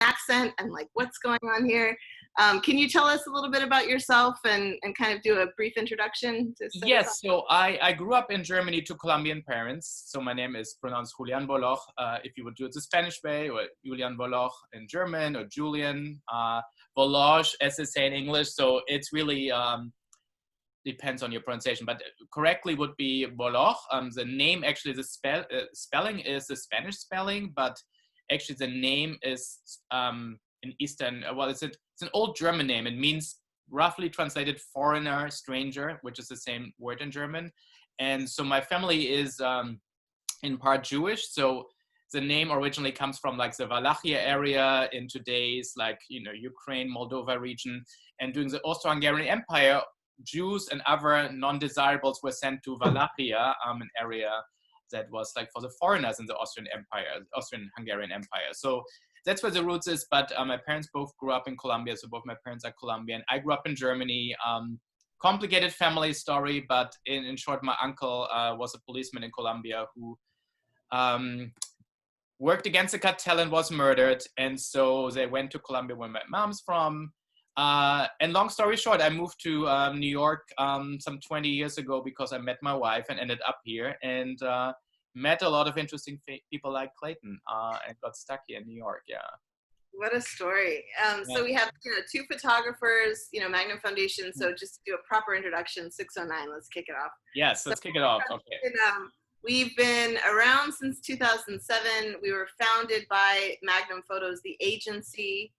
accent. I'm like, what's going on here? Can you tell us a little bit about yourself and kind of do a brief introduction? Yes, so I grew up in Germany to Colombian parents. So my name is pronounced Julian Voloj, if you would do it the Spanish way, or Julian Voloj in German, or Julian Voloj, as they say in English. So it's really depends on your pronunciation, but correctly would be Voloj. The name, actually, the spelling is the Spanish spelling, but actually the name is in Eastern, well, it's an old German name. It means roughly translated foreigner, stranger, which is the same word in German. And so my family is in part Jewish. So the name originally comes from like the Wallachia area in today's Ukraine, Moldova region. And during the Austro-Hungarian Empire, Jews and other non-desirables were sent to Wallachia, an area that was like for the foreigners in the Austrian-Hungarian Empire. So that's where the roots is, but my parents both grew up in Colombia, so both my parents are Colombian. I grew up in Germany. Complicated family story, but in short, my uncle was a policeman in Colombia who worked against the cartel and was murdered. And so they went to Colombia where my mom's from. And long story short, I moved to New York some 20 years ago because I met my wife and ended up here and met a lot of interesting people like Clayton and got stuck here in New York. Yeah. What a story. So we have two photographers, Magnum Foundation. So just to do a proper introduction, 609, let's kick it off. Yes, let's kick it off. Okay. We've been around since 2007. We were founded by Magnum Photos, the agency.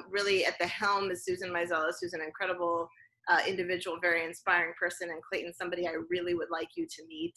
Really at the helm is Susan Meiselas, who's an incredible individual, very inspiring person, and Clayton, somebody I really would like you to meet.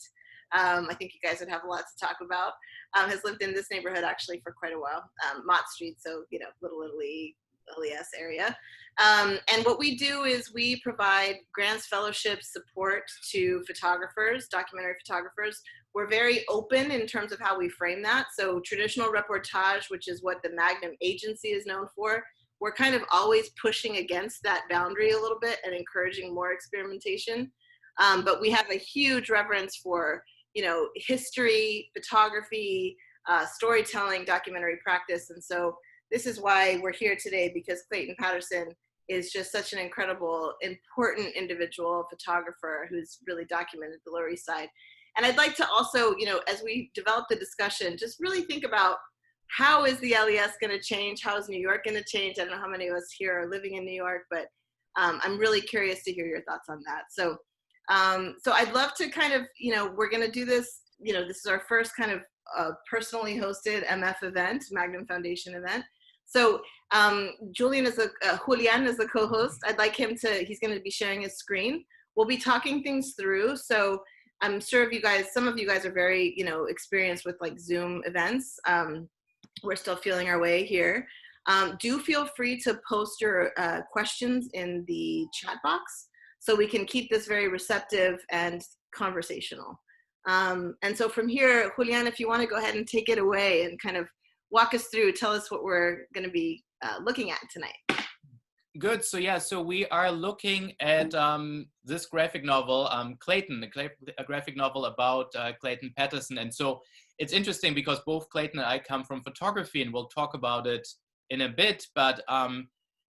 I think you guys would have a lot to talk about. Has lived in this neighborhood actually for quite a while, Mott Street, so Little Italy, LES area. And what we do is we provide grants, fellowships, support to photographers, documentary photographers. We're very open in terms of how we frame that. So traditional reportage, which is what the Magnum agency is known for, we're kind of always pushing against that boundary a little bit and encouraging more experimentation. But we have a huge reverence for, history, photography, storytelling, documentary practice. And so this is why we're here today, because Clayton Patterson is just such an incredible, important individual photographer who's really documented the Lower East Side. And I'd like to also, as we develop the discussion, just really think about how is the LES going to change? How is New York going to change? I don't know how many of us here are living in New York, but I'm really curious to hear your thoughts on that. So I'd love to kind of, we're going to do this, this is our first kind of personally hosted MF event, Magnum Foundation event. So Julian is Julian is the co-host. I'd like him he's going to be sharing his screen. We'll be talking things through. So I'm sure some of you guys are very, experienced with like Zoom events. We're still feeling our way here. Do feel free to post your questions in the chat box so we can keep this very receptive and conversational. And so from here, Julian, if you want to go ahead and take it away and kind of walk us through, tell us what we're going to be looking at tonight. Good. So we are looking at this graphic novel, Clayton, a graphic novel about Clayton Patterson. And so it's interesting because both Clayton and I come from photography, and we'll talk about it in a bit, but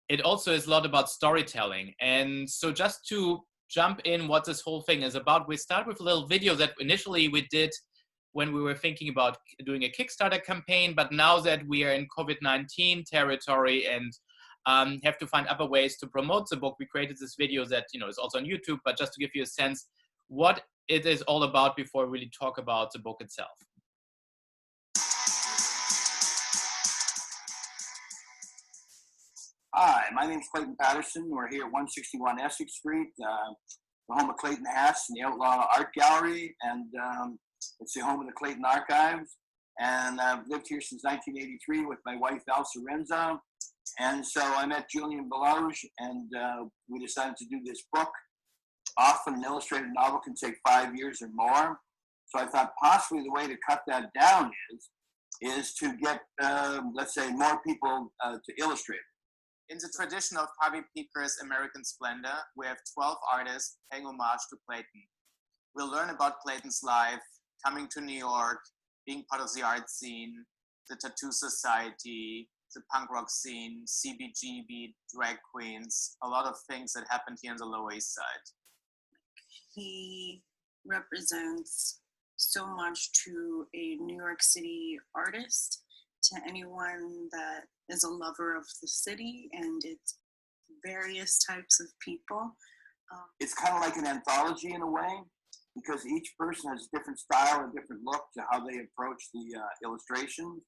it also is a lot about storytelling. And so just to jump in what this whole thing is about, we start with a little video that initially we did when we were thinking about doing a Kickstarter campaign, but now that we are in COVID-19 territory and have to find other ways to promote the book, we created this video that is also on YouTube, but just to give you a sense what it is all about before we really talk about the book itself. Hi, my name is Clayton Patterson. We're here at 161 Essex Street, the home of Clayton Hats and the Outlaw Art Gallery, and it's the home of the Clayton Archives. And I've lived here since 1983 with my wife, Elsa Renzo. And so I met Julian Voloj, and we decided to do this book. Often an illustrated novel can take 5 years or more. So I thought possibly the way to cut that down is to get, let's say, more people to illustrate. In the tradition of Harvey Peaker's American Splendor, we have 12 artists paying homage to Clayton. We'll learn about Clayton's life, coming to New York, being part of the art scene, the tattoo society, the punk rock scene, CBGB, drag queens, a lot of things that happened here on the Lower East Side. He represents so much to a New York City artist, to anyone that is a lover of the city and its various types of people. It's kind of like an anthology in a way, because each person has a different style and different look to how they approach the illustrations.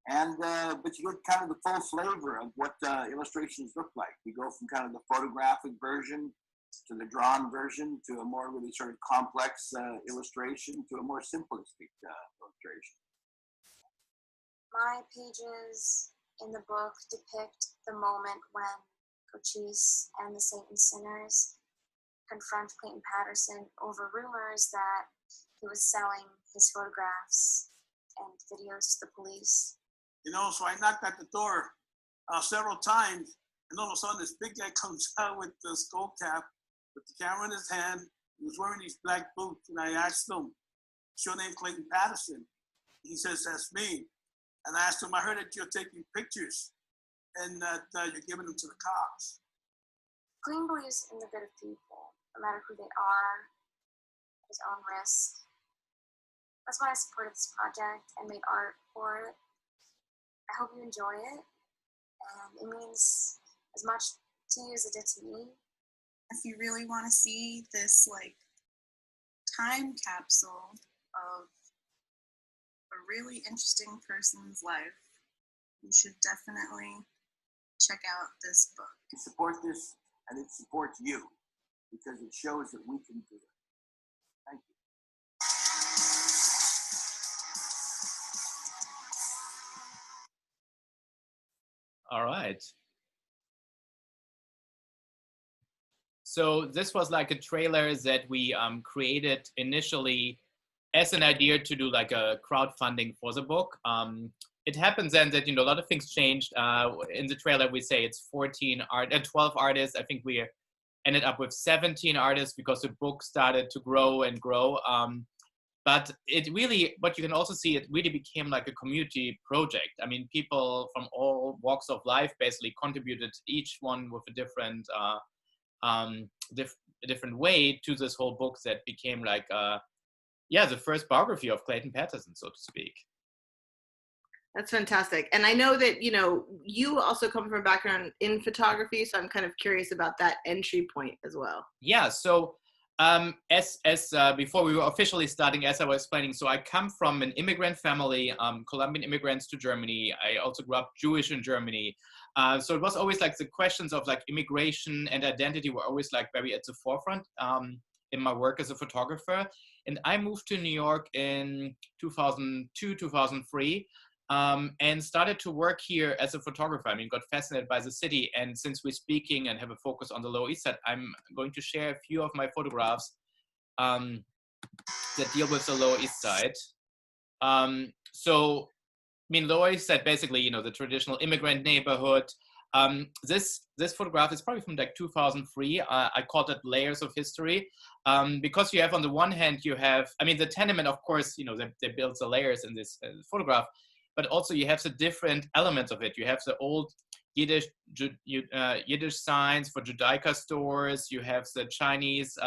And but you get kind of the full flavor of what illustrations look like. We go from kind of the photographic version to the drawn version to a more really sort of complex illustration to a more simplistic illustration. My pages in the book depict the moment when Cochise and the Satan Sinners confront Clayton Patterson over rumors that he was selling his photographs and videos to the police. You know, so I knocked at the door several times, and all of a sudden this big guy comes out with the skull cap, with the camera in his hand. He was wearing these black boots, and I asked him, "What's your name, Clayton Patterson?" He says, "That's me." And I asked him, "I heard that you're taking pictures and that you're giving them to the cops." Clayton believes in the good of people, no matter who they are, at his own risk. That's why I supported this project and made art for it. I hope you enjoy it, and it means as much to you as it did to me. If you really want to see this like time capsule of a really interesting person's life, you should definitely check out this book. We support this, and it supports you, because it shows that we can do it. Thank you. All right. So this was like a trailer that we created initially as an idea to do like a crowdfunding for the book. It happens then that, you know, a lot of things changed. In the trailer, we say it's 12 artists. I think we ended up with 17 artists because the book started to grow and grow. But it really, what you can also see, it really became like a community project. I mean, people from all walks of life basically contributed, each one with a different different way to this whole book that became like, the first biography of Clayton Patterson, so to speak. That's fantastic. And I know that, you know, you also come from a background in photography, so I'm kind of curious about that entry point as well. Yeah, so as before we were officially starting, as I was explaining, so I come from an immigrant family, Colombian immigrants to Germany. I also grew up Jewish in Germany. So it was always like the questions of like immigration and identity were always like very at the forefront in my work as a photographer. And I moved to New York in 2002, 2003. And started to work here as a photographer. I mean, got fascinated by the city. And since we're speaking and have a focus on the Lower East Side, I'm going to share a few of my photographs that deal with the Lower East Side. So, I mean, Lower East Side, basically, you know, the traditional immigrant neighborhood. This photograph is probably from like 2003. I called it Layers of History because you have, on the one hand, you have, I mean, the tenement, of course, you know, they build the layers in this photograph. But also you have the different elements of it. You have the old Yiddish signs for Judaica stores. You have the Chinese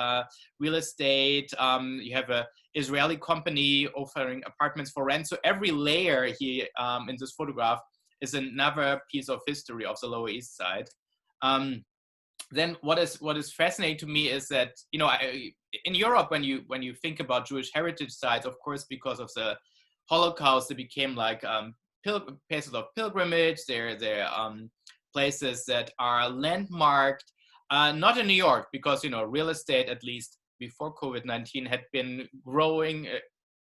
real estate. You have an Israeli company offering apartments for rent. So every layer here in this photograph is another piece of history of the Lower East Side. Then what is fascinating to me is that, you know, in Europe, when you think about Jewish heritage sites, of course, because of the Holocaust, they became like places of pilgrimage. They're places that are landmarked, not in New York, because, you know, real estate, at least before COVID-19, had been growing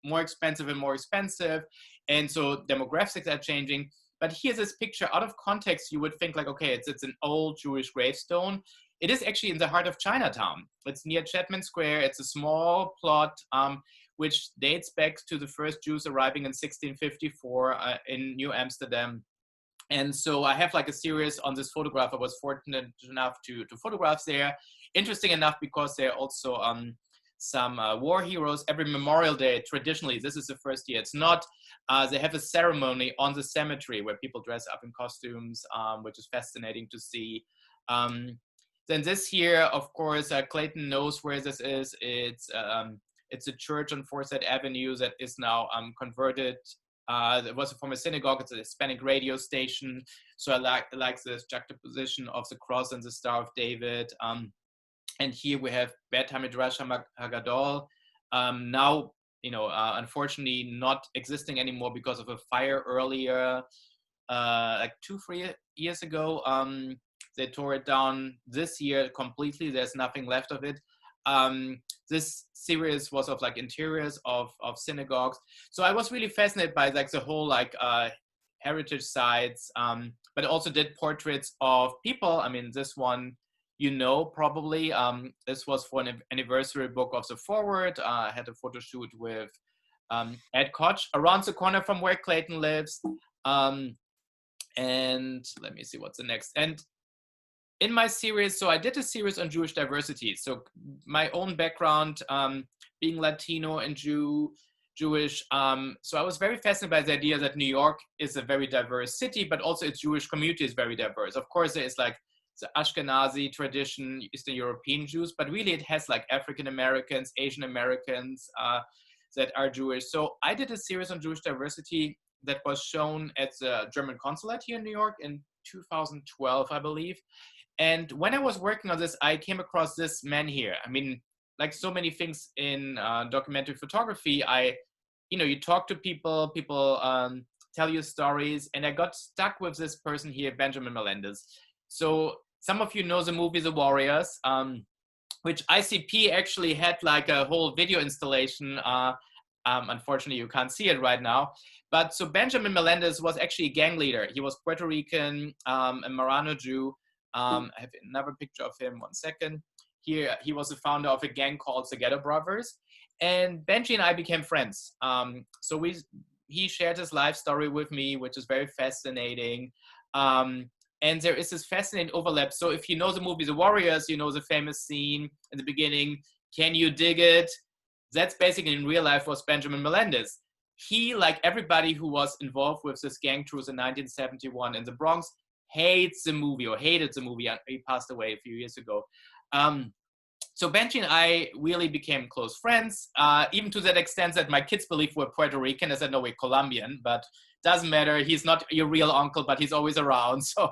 more expensive and more expensive. And so demographics are changing. But here's this picture out of context. You would think like, okay, it's an old Jewish gravestone. It is actually in the heart of Chinatown. It's near Chapman Square. It's a small plot which dates back to the first Jews arriving in 1654 in New Amsterdam. And so I have like a series on this photograph. I was fortunate enough to photograph there. Interesting enough because there are also some war heroes. Every Memorial Day, traditionally, this is the first year. It's not, they have a ceremony on the cemetery where people dress up in costumes, which is fascinating to see. Then this year, of course, Clayton knows where this is. It's a church on Forsyth Avenue that is now converted. It was a former synagogue. It's a Hispanic radio station. So I like this juxtaposition of the cross and the Star of David. And here we have Bet HaMidrash HaGadol. Now, unfortunately not existing anymore because of a fire earlier, like 2-3 years ago. They tore it down this year completely. There's nothing left of it. This series was of like interiors of synagogues. So I was really fascinated by like the whole heritage sites, but also did portraits of people. I mean, this one, probably, this was for an anniversary book of the Forward. I had a photo shoot with Ed Koch around the corner from where Clayton lives. And let me see what's the next. And in my series, so I did a series on Jewish diversity. So my own background, being Latino and Jewish. So I was very fascinated by the idea that New York is a very diverse city, but also its Jewish community is very diverse. Of course, there is like the Ashkenazi tradition, Eastern European Jews, but really it has like African Americans, Asian Americans that are Jewish. So I did a series on Jewish diversity that was shown at the German consulate here in New York in 2012, I believe. And when I was working on this, I came across this man here. I mean, like so many things in documentary photography, you talk to people, tell you stories, and I got stuck with this person here, Benjamin Melendez. So some of you know the movie The Warriors, which ICP actually had like a whole video installation. Unfortunately, you can't see it right now. But so Benjamin Melendez was actually a gang leader. He was Puerto Rican, a Marrano Jew. I have another picture of him, 1 second. Here, he was the founder of a gang called the Ghetto Brothers. And Benji and I became friends. So he shared his life story with me, which is very fascinating. And there is this fascinating overlap. So if you know the movie The Warriors, you know the famous scene in the beginning, "Can you dig it?" That's basically in real life was Benjamin Melendez. He, like everybody who was involved with this gang truce in 1971 in the Bronx, hated the movie. He passed away a few years ago. So Benji and I really became close friends, even to that extent that my kids believe we're Puerto Rican. I said, no, we're Colombian, but doesn't matter. He's not your real uncle, but he's always around. So,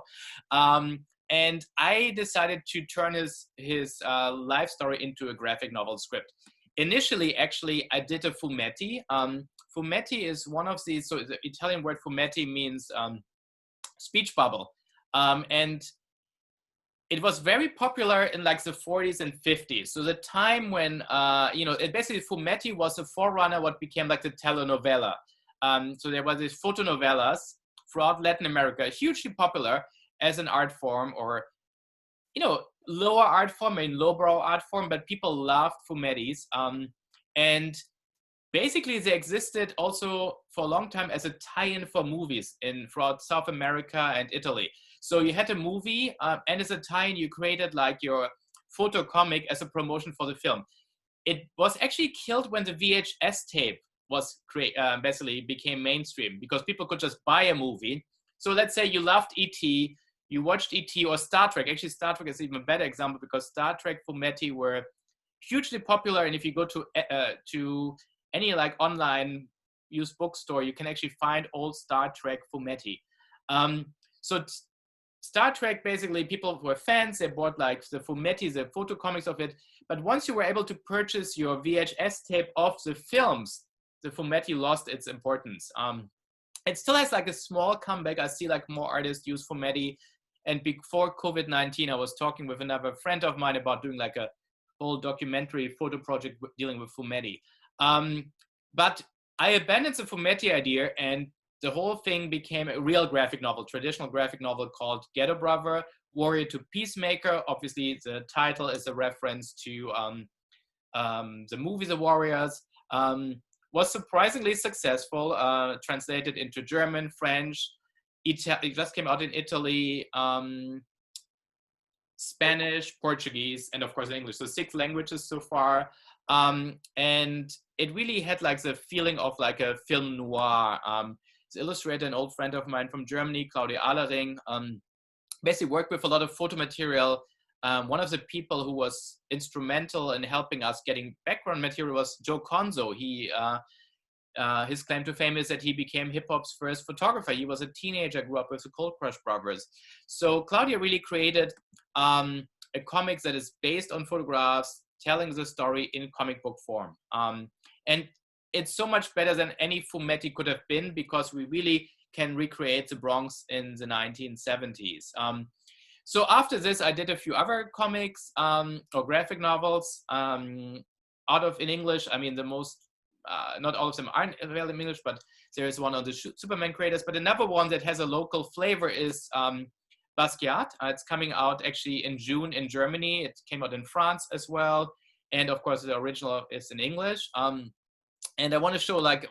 and I decided to turn his life story into a graphic novel script. Initially, actually, I did a fumetti. Fumetti is one of these, so the Italian word fumetti means speech bubble. And it was very popular in like the 40s and 50s. So the time when, basically fumetti was a forerunner what became like the telenovela. So there were these fotonovelas throughout Latin America, hugely popular as an art form or, lower art form, lowbrow art form, but people loved fumettis. And basically they existed also for a long time as a tie-in for movies throughout South America and Italy. So you had a movie, and as a tie-in, you created like your photo comic as a promotion for the film. It was actually killed when the VHS tape was basically became mainstream because people could just buy a movie. So let's say you loved E.T., you watched E.T. or Star Trek. Actually, Star Trek is even a better example because Star Trek fumetti were hugely popular. And if you go to any like online used bookstore, you can actually find old Star Trek fumetti. So Star Trek, basically, people who were fans, they bought like the fumetti, the photo comics of it. But once you were able to purchase your VHS tape of the films, the fumetti lost its importance. It still has like a small comeback. I see like more artists use fumetti. And before COVID-19, I was talking with another friend of mine about doing like a whole documentary photo project dealing with fumetti. But I abandoned the fumetti idea and the whole thing became a real graphic novel, traditional graphic novel called Ghetto Brother, Warrior to Peacemaker. Obviously, the title is a reference to the movie The Warriors. Was surprisingly successful, translated into German, French. It just came out in Italy, Spanish, Portuguese, and of course English. So 6 languages so far. And it really had like the feeling of like a film noir. The illustrator, an old friend of mine from Germany, Claudia Ahlering, basically worked with a lot of photo material. One of the people who was instrumental in helping us getting background material was Joe Conzo. His claim to fame is that he became hip hop's first photographer. He was a teenager, grew up with the Cold Crush Brothers. So Claudia really created a comic that is based on photographs, telling the story in comic book form. And it's so much better than any fumetti could have been, because we really can recreate the Bronx in the 1970s. So after this, I did a few other comics or graphic novels in English. I mean, the most, not all of them aren't available in English, but there is one on the Superman creators. But another one that has a local flavor is Basquiat. It's coming out actually in June in Germany. It came out in France as well. And of course, the original is in English. And I want to show like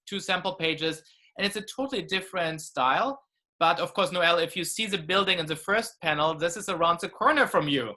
2 sample pages. And it's a totally different style. But of course, Noelle, if you see the building in the first panel, this is around the corner from you.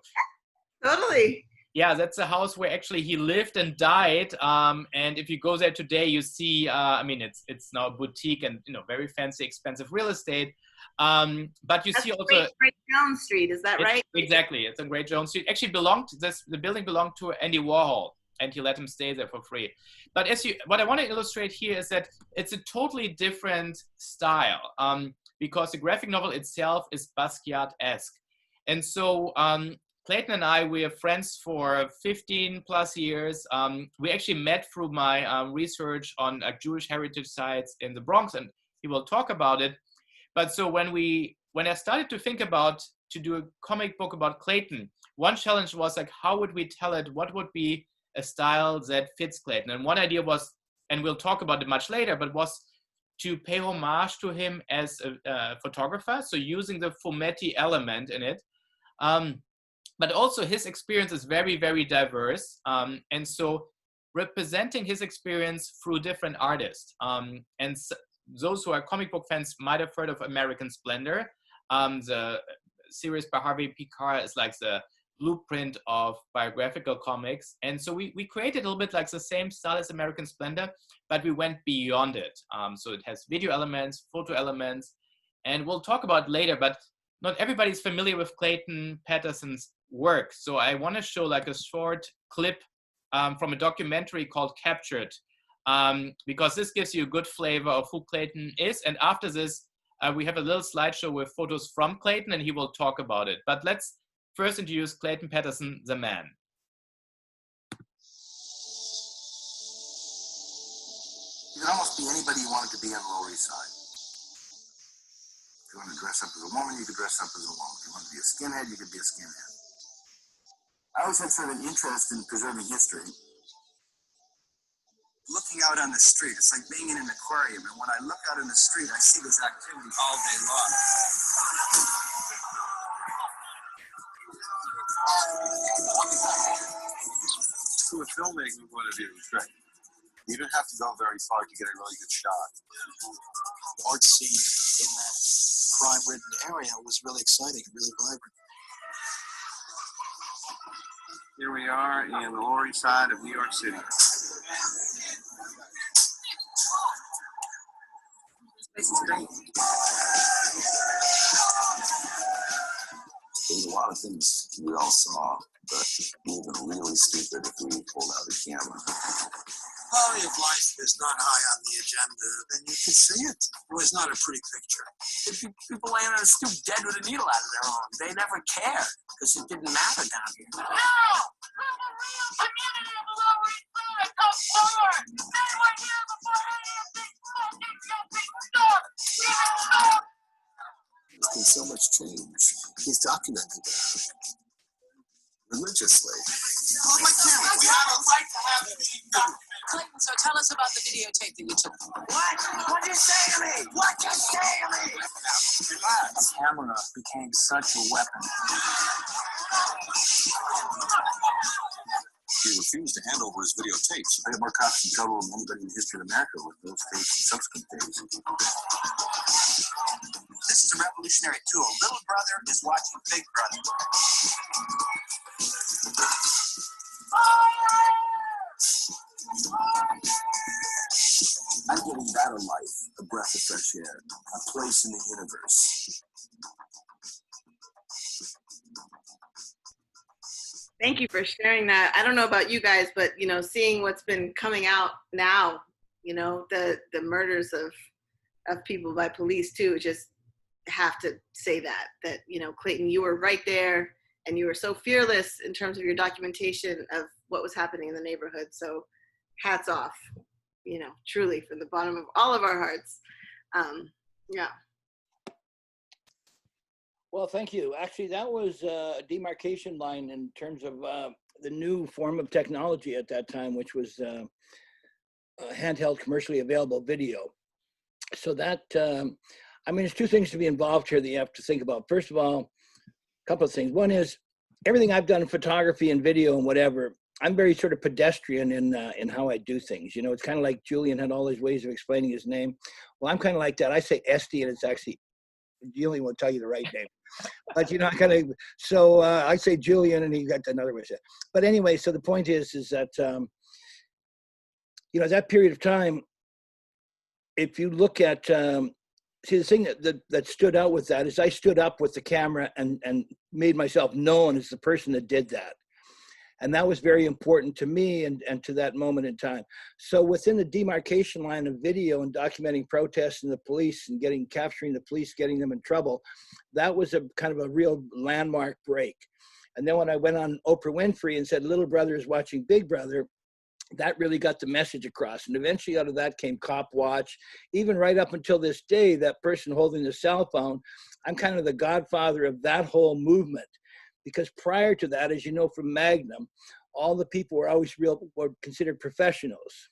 Totally. Yeah, that's a house where actually he lived and died. And if you go there today, you see, I mean, it's now a boutique and, you know, very fancy, expensive real estate. But you see also Great Jones Street, is that right? Exactly, it's on Great Jones Street. Actually, the building belonged to Andy Warhol, and he let him stay there for free. But what I want to illustrate here is that it's a totally different style, because the graphic novel itself is Basquiat-esque. And so Clayton and I, we are friends for 15 plus years. We actually met through my research on Jewish heritage sites in the Bronx, and he will talk about it. But so when I started to think about to do a comic book about Clayton, one challenge was like, how would we tell it? What would be a style that fits Clayton? And one idea was, and we'll talk about it much later, but was to pay homage to him as a photographer. So using the fumetti element in it. But also his experience is very, very diverse. And so representing his experience through different artists. And those who are comic book fans might have heard of American Splendor. The series by Harvey Pekar is like the blueprint of biographical comics. And so we created a little bit like the same style as American Splendor, but we went beyond it. So it has video elements, photo elements, and we'll talk about it later, but not everybody's familiar with Clayton Patterson's work. So I want to show like a short clip from a documentary called Captured, because this gives you a good flavor of who Clayton is. And after this, we have a little slideshow with photos from Clayton, and he will talk about it. But let's first introduce Clayton Patterson, the man. You could almost be anybody you wanted to be on the Lower East Side. If you wanted to dress up as a woman, you could dress up as a woman. If you wanted to be a skinhead, you could be a skinhead. I always had sort of an interest in preserving history. Looking out on the street, it's like being in an aquarium. And when I look out on the street, I see this activity all day long. From a filmmaking point of view, it's great. You don't have to go very far to get a really good shot. The art scene in that crime-ridden area was really exciting, really vibrant. Here we are in the Lower East Side of New York City. This is great. There's a lot of things we all saw, but we would have been really stupid if we pulled out a camera. Quality of life is not high on the agenda, and you could see it. It was not a pretty picture. People laying on the stoop dead with a needle out of their arm. They never cared because it didn't matter down here. No! We're the real community of the Lower East Side. Come forward! They were here before any of these smoking jumping stars. There's been so much change. He's documented that religiously. Oh, my camera. We have a right to have it. Clayton, so tell us about the videotape that you took. What? What'd you say to me? What'd you say to me? The camera became such a weapon. He refused to hand over his videotapes. I had more copies in total than anybody in the history of America with those tapes and subsequent tapes. This is a revolutionary tool. Little brother is watching Big Brother. I'm giving that a life, a breath of fresh air, a place in the universe. Thank you for sharing that. I don't know about you guys, but you know, seeing what's been coming out now, you know, the murders of people by police too, just have to say that you know, Clayton, you were right there and you were so fearless in terms of your documentation of what was happening in the neighborhood. So hats off, you know, truly from the bottom of all of our hearts. Yeah. Well, thank you. Actually, that was a demarcation line in terms of the new form of technology at that time, which was handheld commercially available video. So that, I mean, there's two things to be involved here that you have to think about. First of all, a couple of things. One is everything I've done in photography and video and whatever, I'm very sort of pedestrian in how I do things. You know, it's kind of like Julian had all his ways of explaining his name. Well, I'm kind of like that. I say Esty and it's actually, Julian will tell you the right name. But you know, I kind of, so I say Julian and he got another way to say it. But anyway, so the point is that, you know, that period of time, if you look at, see, the thing that stood out with that is I stood up with the camera and made myself known as the person that did that. And that was very important to me and to that moment in time. So within the demarcation line of video and documenting protests and the police and capturing the police, getting them in trouble, that was a kind of a real landmark break. And then when I went on Oprah Winfrey and said, little brother is watching Big Brother, that really got the message across. And eventually out of that came Cop Watch. Even right up until this day, that person holding the cell phone, I'm kind of the godfather of that whole movement. Because prior to that, as you know from Magnum, all the people were always were considered professionals.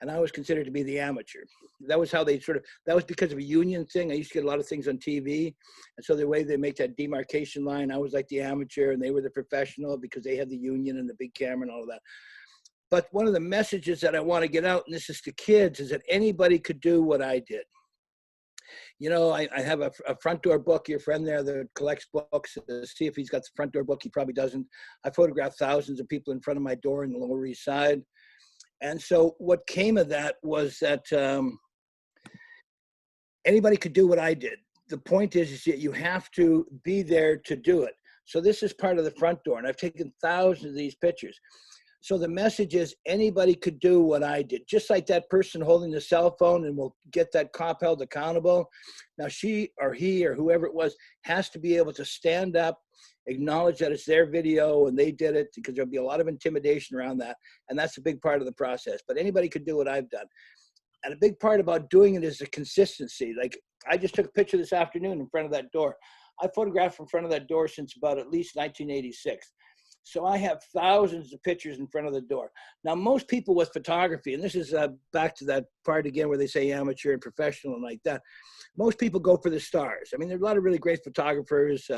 And I was considered to be the amateur. That was how they that was because of a union thing. I used to get a lot of things on TV. And so the way they make that demarcation line, I was like the amateur and they were the professional because they had the union and the big camera and all of that. But one of the messages that I want to get out, and this is to kids, is that anybody could do what I did. You know, I have a front door book, your friend there that collects books, see if he's got the front door book, he probably doesn't. I photographed thousands of people in front of my door in the Lower East Side. And so what came of that was that anybody could do what I did. The point is that you have to be there to do it. So this is part of the front door, and I've taken thousands of these pictures. So the message is anybody could do what I did, just like that person holding the cell phone and will get that cop held accountable. Now she or he or whoever it was has to be able to stand up, acknowledge that it's their video and they did it, because there'll be a lot of intimidation around that. And that's a big part of the process, but anybody could do what I've done. And a big part about doing it is the consistency. Like I just took a picture this afternoon in front of that door. I photographed in front of that door since about at least 1986. So I have thousands of pictures in front of the door. Now, most people with photography, and this is back to that part again where they say amateur and professional and like that, most people go for the stars. I mean, there are a lot of really great photographers,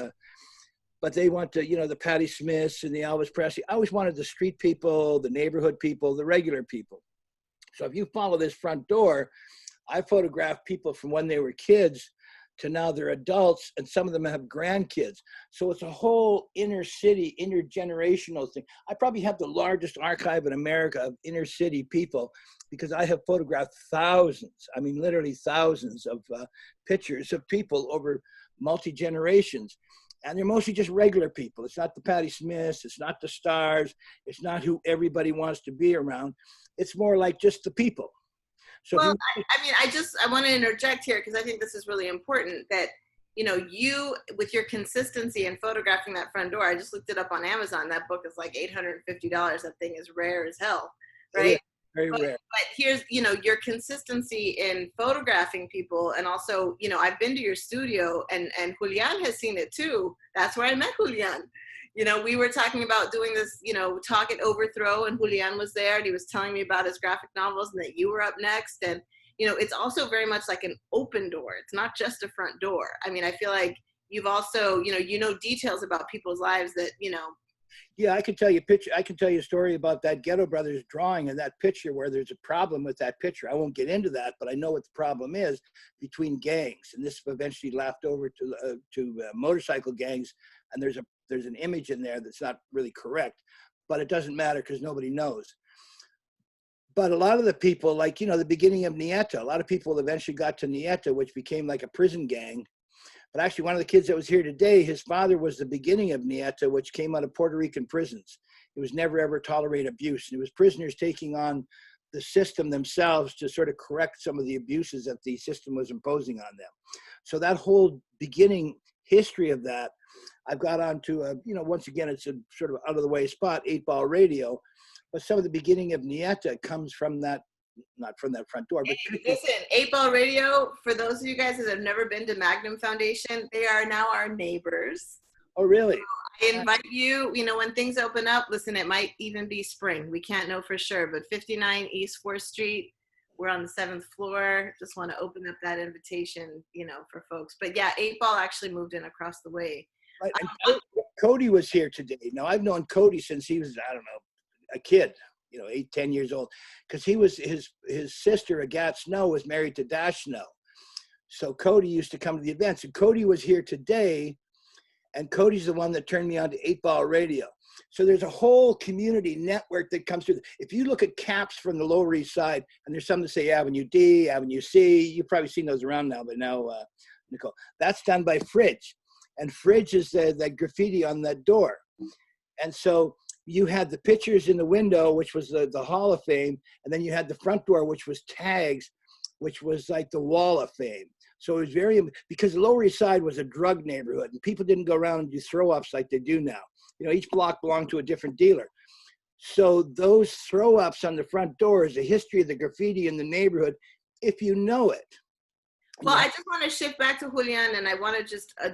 but they want to, you know, the Patti Smiths and the Elvis Presley. I always wanted the street people, the neighborhood people, the regular people. So if you follow this front door, I photographed people from when they were kids to now they're adults, and some of them have grandkids. So it's a whole inner city, intergenerational thing. I probably have the largest archive in America of inner city people because I have photographed thousands, I mean, literally thousands of pictures of people over multi-generations. And they're mostly just regular people. It's not the Patti Smiths, it's not the stars, it's not who everybody wants to be around. It's more like just the people. So well, I want to interject here because I think this is really important that, you know, you, with your consistency in photographing that front door, I just looked it up on Amazon. That book is like $850. That thing is rare as hell, right? Very rare. But here's, you know, your consistency in photographing people. And also, you know, I've been to your studio and Julian has seen it too. That's where I met Julian. You know, we were talking about doing this, you know, Talk at Overthrow, and Julian was there and he was telling me about his graphic novels and that you were up next. And, you know, it's also very much like an open door. It's not just a front door. I mean, I feel like you've also, you know details about people's lives that, you know. Yeah, I can tell you a story about that Ghetto Brothers drawing and that picture where there's a problem with that picture. I won't get into that, but I know what the problem is between gangs. And this eventually lapped over to motorcycle gangs. And there's an image in there that's not really correct, but it doesn't matter because nobody knows. But a lot of the people, like, the beginning of Nieta, a lot of people eventually got to Nieta, which became like a prison gang. But actually, one of the kids that was here today, his father was the beginning of Nieta, which came out of Puerto Rican prisons. It was never, ever tolerate abuse. And it was prisoners taking on the system themselves to sort of correct some of the abuses that the system was imposing on them. So that whole beginning history of that, I've got onto, once again, it's a sort of out of the way spot, 8-Ball Radio. But some of the beginning of Nieta comes from that, not from that front door. But listen, 8-Ball Radio, for those of you guys that have never been to Magnum Foundation, they are now our neighbors. Oh, really? I invite you, when things open up, listen, it might even be spring. We can't know for sure, but 59 East 4th Street, we're on the 7th floor. Just want to open up that invitation, for folks. But yeah, 8-Ball actually moved in across the way. Right. And Cody was here today. Now, I've known Cody since he was, I don't know, a kid, 8, 10 years old, because he was, his sister, Agathe Snow, was married to Dash Snow. So Cody used to come to the events, and Cody was here today, and Cody's the one that turned me on to 8-Ball Radio. So there's a whole community network that comes through. If you look at caps from the Lower East Side, and there's some that say Avenue D, Avenue C, you've probably seen those around now, but now, Nicole, that's done by Fridge. And Fridge is the graffiti on that door. And so you had the pictures in the window, which was the Hall of Fame, and then you had the front door, which was tags, which was like the Wall of Fame. So it was because the Lower East Side was a drug neighborhood, and people didn't go around and do throw-ups like they do now. Each block belonged to a different dealer. So those throw-ups on the front door is a history of the graffiti in the neighborhood, if you know it. Well, I just want to shift back to Julian, and I want to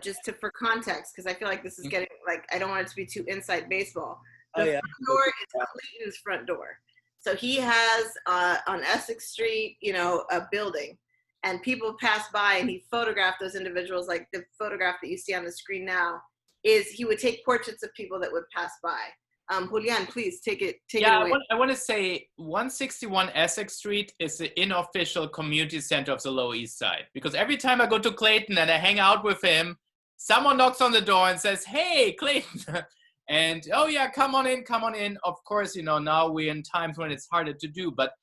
just for context, because I feel like this is getting, I don't want it to be too inside baseball. The front door is Clayton's front door. So he has on Essex Street, a building, and people pass by, and he photographed those individuals. Like the photograph that you see on the screen now is he would take portraits of people that would pass by. Julian, please take it away. I want to say 161 Essex Street is the unofficial community center of the Lower East Side, because every time I go to Clayton and I hang out with him, someone knocks on the door and says, "Hey, Clayton." And, "Oh yeah, come on in. Of course, now we're in times when it's harder to do, but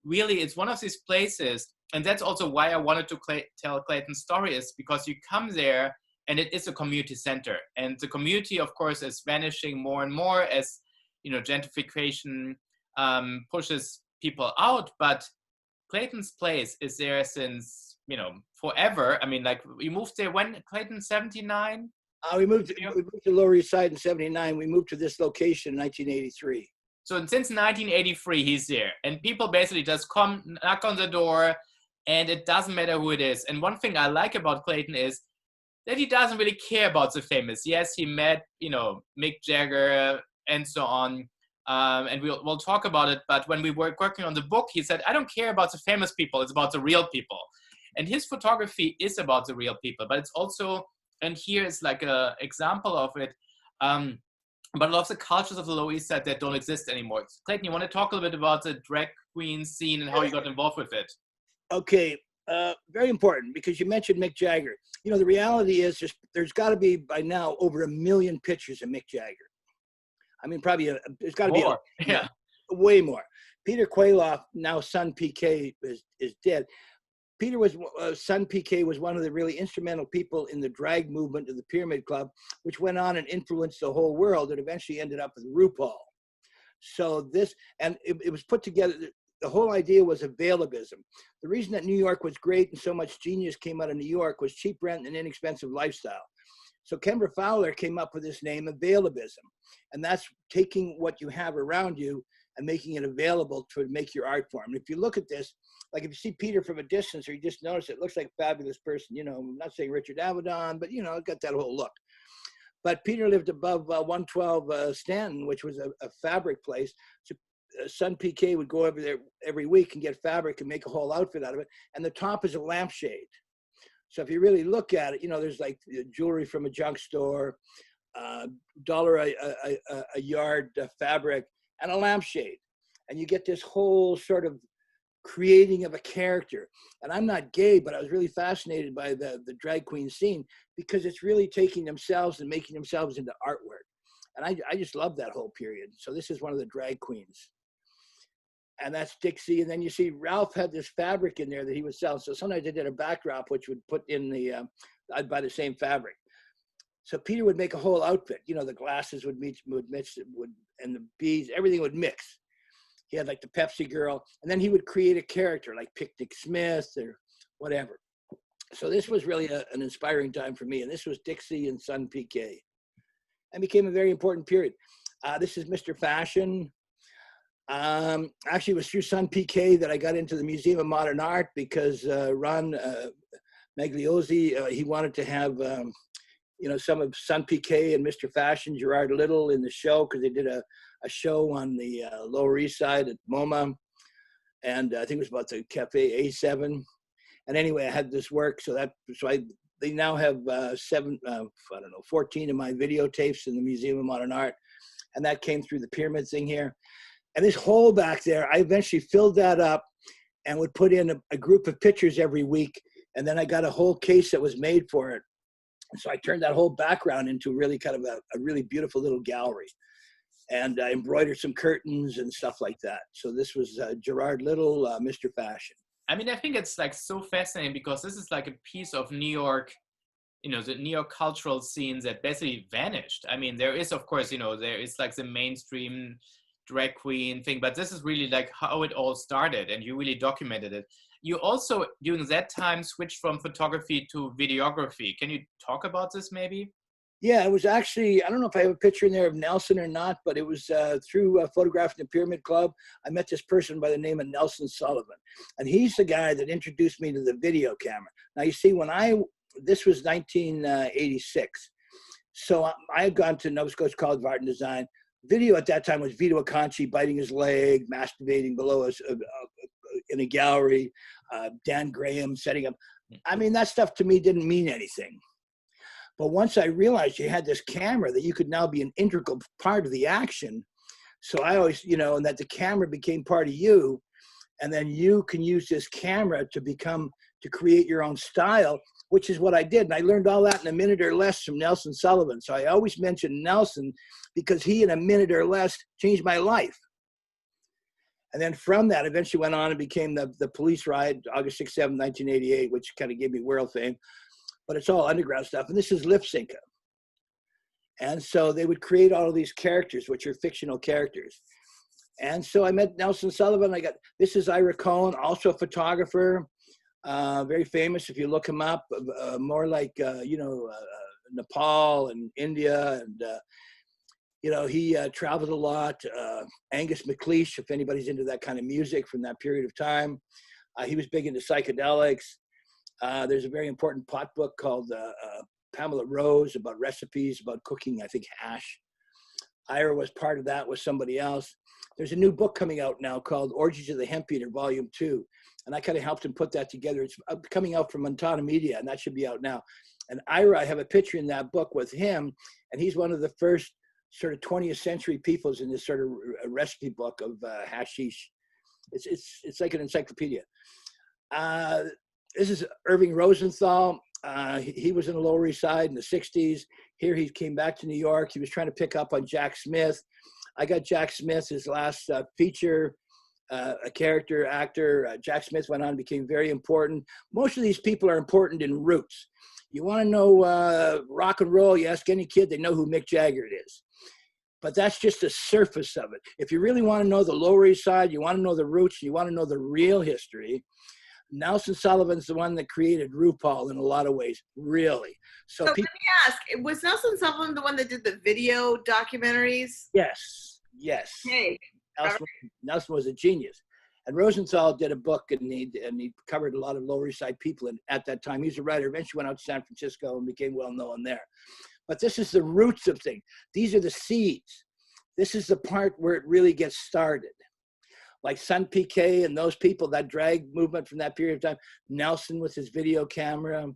really it's one of these places. And that's also why I wanted to tell Clayton's story, is because you come there and it is a community center. And the community, of course, is vanishing more and more as, gentrification pushes people out. But Clayton's place is there since, forever. I mean, we moved there when, Clayton, 79? We moved to Lower East Side in 79. We moved to this location in 1983. So since 1983, he's there. And people basically just come, knock on the door, and it doesn't matter who it is. And one thing I like about Clayton is that he doesn't really care about the famous. Yes, he met, Mick Jagger and so on. And we'll talk about it. But when we were working on the book, he said, "I don't care about the famous people. It's about the real people." And his photography is about the real people. But it's also, and here is like an example of it, but a lot of the cultures of the Lower East Side that don't exist anymore. Clayton, you want to talk a little bit about the drag queen scene and how you got involved with it? Okay, very important, because you mentioned Mick Jagger. The reality is there's got to be by now over 1 million pictures of Mick Jagger. I mean, probably there's got to be way more. Peter Quailoff, now son PK, is dead. Peter was son PK was one of the really instrumental people in the drag movement of the Pyramid Club, which went on and influenced the whole world and eventually ended up with RuPaul. So it was put together. The whole idea was availism. The reason that New York was great and so much genius came out of New York was cheap rent and inexpensive lifestyle. So Kemba Fowler came up with this name, availism. And that's taking what you have around you and making it available to make your art form. And if you look at this, like if you see Peter from a distance, or you just notice it looks like a fabulous person, I'm not saying Richard Avedon, but it got that whole look. But Peter lived above 112 Stanton, which was a fabric place. So son PK would go over there every week and get fabric and make a whole outfit out of it. And the top is a lampshade. So if you really look at it, there's like jewelry from a junk store, $1 a yard fabric, and a lampshade. And you get this whole sort of creating of a character. And I'm not gay, but I was really fascinated by the drag queen scene, because it's really taking themselves and making themselves into artwork. And I just love that whole period. So this is one of the drag queens. and that's Dixie. And then you see Ralph had this fabric in there that he would sell. So sometimes I did a backdrop, which would put in the, I'd buy the same fabric. So Peter would make a whole outfit. You know, the glasses would mix, and the beads, everything would mix. He had like the Pepsi girl, and then he would create a character like Picnic Smith or whatever. So this was really an inspiring time for me. And this was Dixie and Son PK. And became a very important period. This is Mr. Fashion. Actually, it was through Son PK that I got into the Museum of Modern Art because Ron Magliozzi, he wanted to have, you know, some of Son PK and Mr. Fashion, Gerard Little in the show, because they did a show on the Lower East Side at MoMA. And I think it was about the Cafe A7. And anyway, I had this work, they now have 14 of my videotapes in the Museum of Modern Art. And that came through the pyramid thing here. And this hole back there, I eventually filled that up and would put in a group of pictures every week. And then I got a whole case that was made for it. And so I turned that whole background into really kind of a really beautiful little gallery. And I embroidered some curtains and stuff like that. So this was Gerard Little, Mr. Fashion. I mean, I think it's like so fascinating because this is like a piece of New York, you know, the New York cultural scenes that basically vanished. I mean, there is, of course, you know, there is like the mainstream drag queen thing, but this is really like how it all started, and you really documented it. You also, during that time, switched from photography to videography. Can you talk about this maybe? Yeah, it was actually, I don't know if I have a picture in there of Nelson or not, but it was through Photographing the Pyramid Club. I met this person by the name of Nelson Sullivan. And he's the guy that introduced me to the video camera. Now, you see, this was 1986. So I had gone to Nova Scotia College of Art and Design. Video at that time was Vito Acconci biting his leg, masturbating below us in a gallery, Dan Graham setting up. I mean, that stuff to me didn't mean anything. But once I realized you had this camera that you could now be an integral part of the action. So I always, you know, and that the camera became part of you. And then you can use this camera to create your own style, which is what I did. And I learned all that in a minute or less from Nelson Sullivan. So I always mention Nelson because he, in a minute or less, changed my life. And then from that, eventually went on and became the police riot, August 6, 7, 1988, which kind of gave me world fame. But it's all underground stuff. And this is Lip Synca. And so they would create all of these characters, which are fictional characters. And so I met Nelson Sullivan. This is Ira Cohen, also a photographer, very famous if you look him up, more like, you know, Nepal and India. And, you know, he traveled a lot. Angus MacLeish, if anybody's into that kind of music from that period of time. He was big into psychedelics. There's a very important pot book called Pamela Rose about recipes, about cooking, I think, hash. Ira was part of that with somebody else. There's a new book coming out now called Orgies of the Hemp Eater, Volume 2. And I kind of helped him put that together. It's coming out from Montana Media, and that should be out now. And Ira, I have a picture in that book with him, and he's one of the first sort of 20th century peoples in this sort of recipe book of hashish. It's like an encyclopedia. This is Irving Rosenthal. He was in the Lower East Side in the 60s. Here he came back to New York. He was trying to pick up on Jack Smith. I got Jack Smith, his last feature, a character actor. Jack Smith went on and became very important. Most of these people are important in roots. You want to know rock and roll, you ask any kid, they know who Mick Jagger is. But that's just the surface of it. If you really want to know the Lower East Side, you want to know the roots, you want to know the real history, Nelson Sullivan's the one that created RuPaul in a lot of ways, really. So let me ask, was Nelson Sullivan the one that did the video documentaries? Yes. Hey. Nelson was a genius. And Rosenthal did a book, and he covered a lot of Lower East Side people at that time. He was a writer, eventually went out to San Francisco and became well known there. But this is the roots of things. These are the seeds. This is the part where it really gets started. Like Son PK and those people, that drag movement from that period of time, Nelson with his video camera,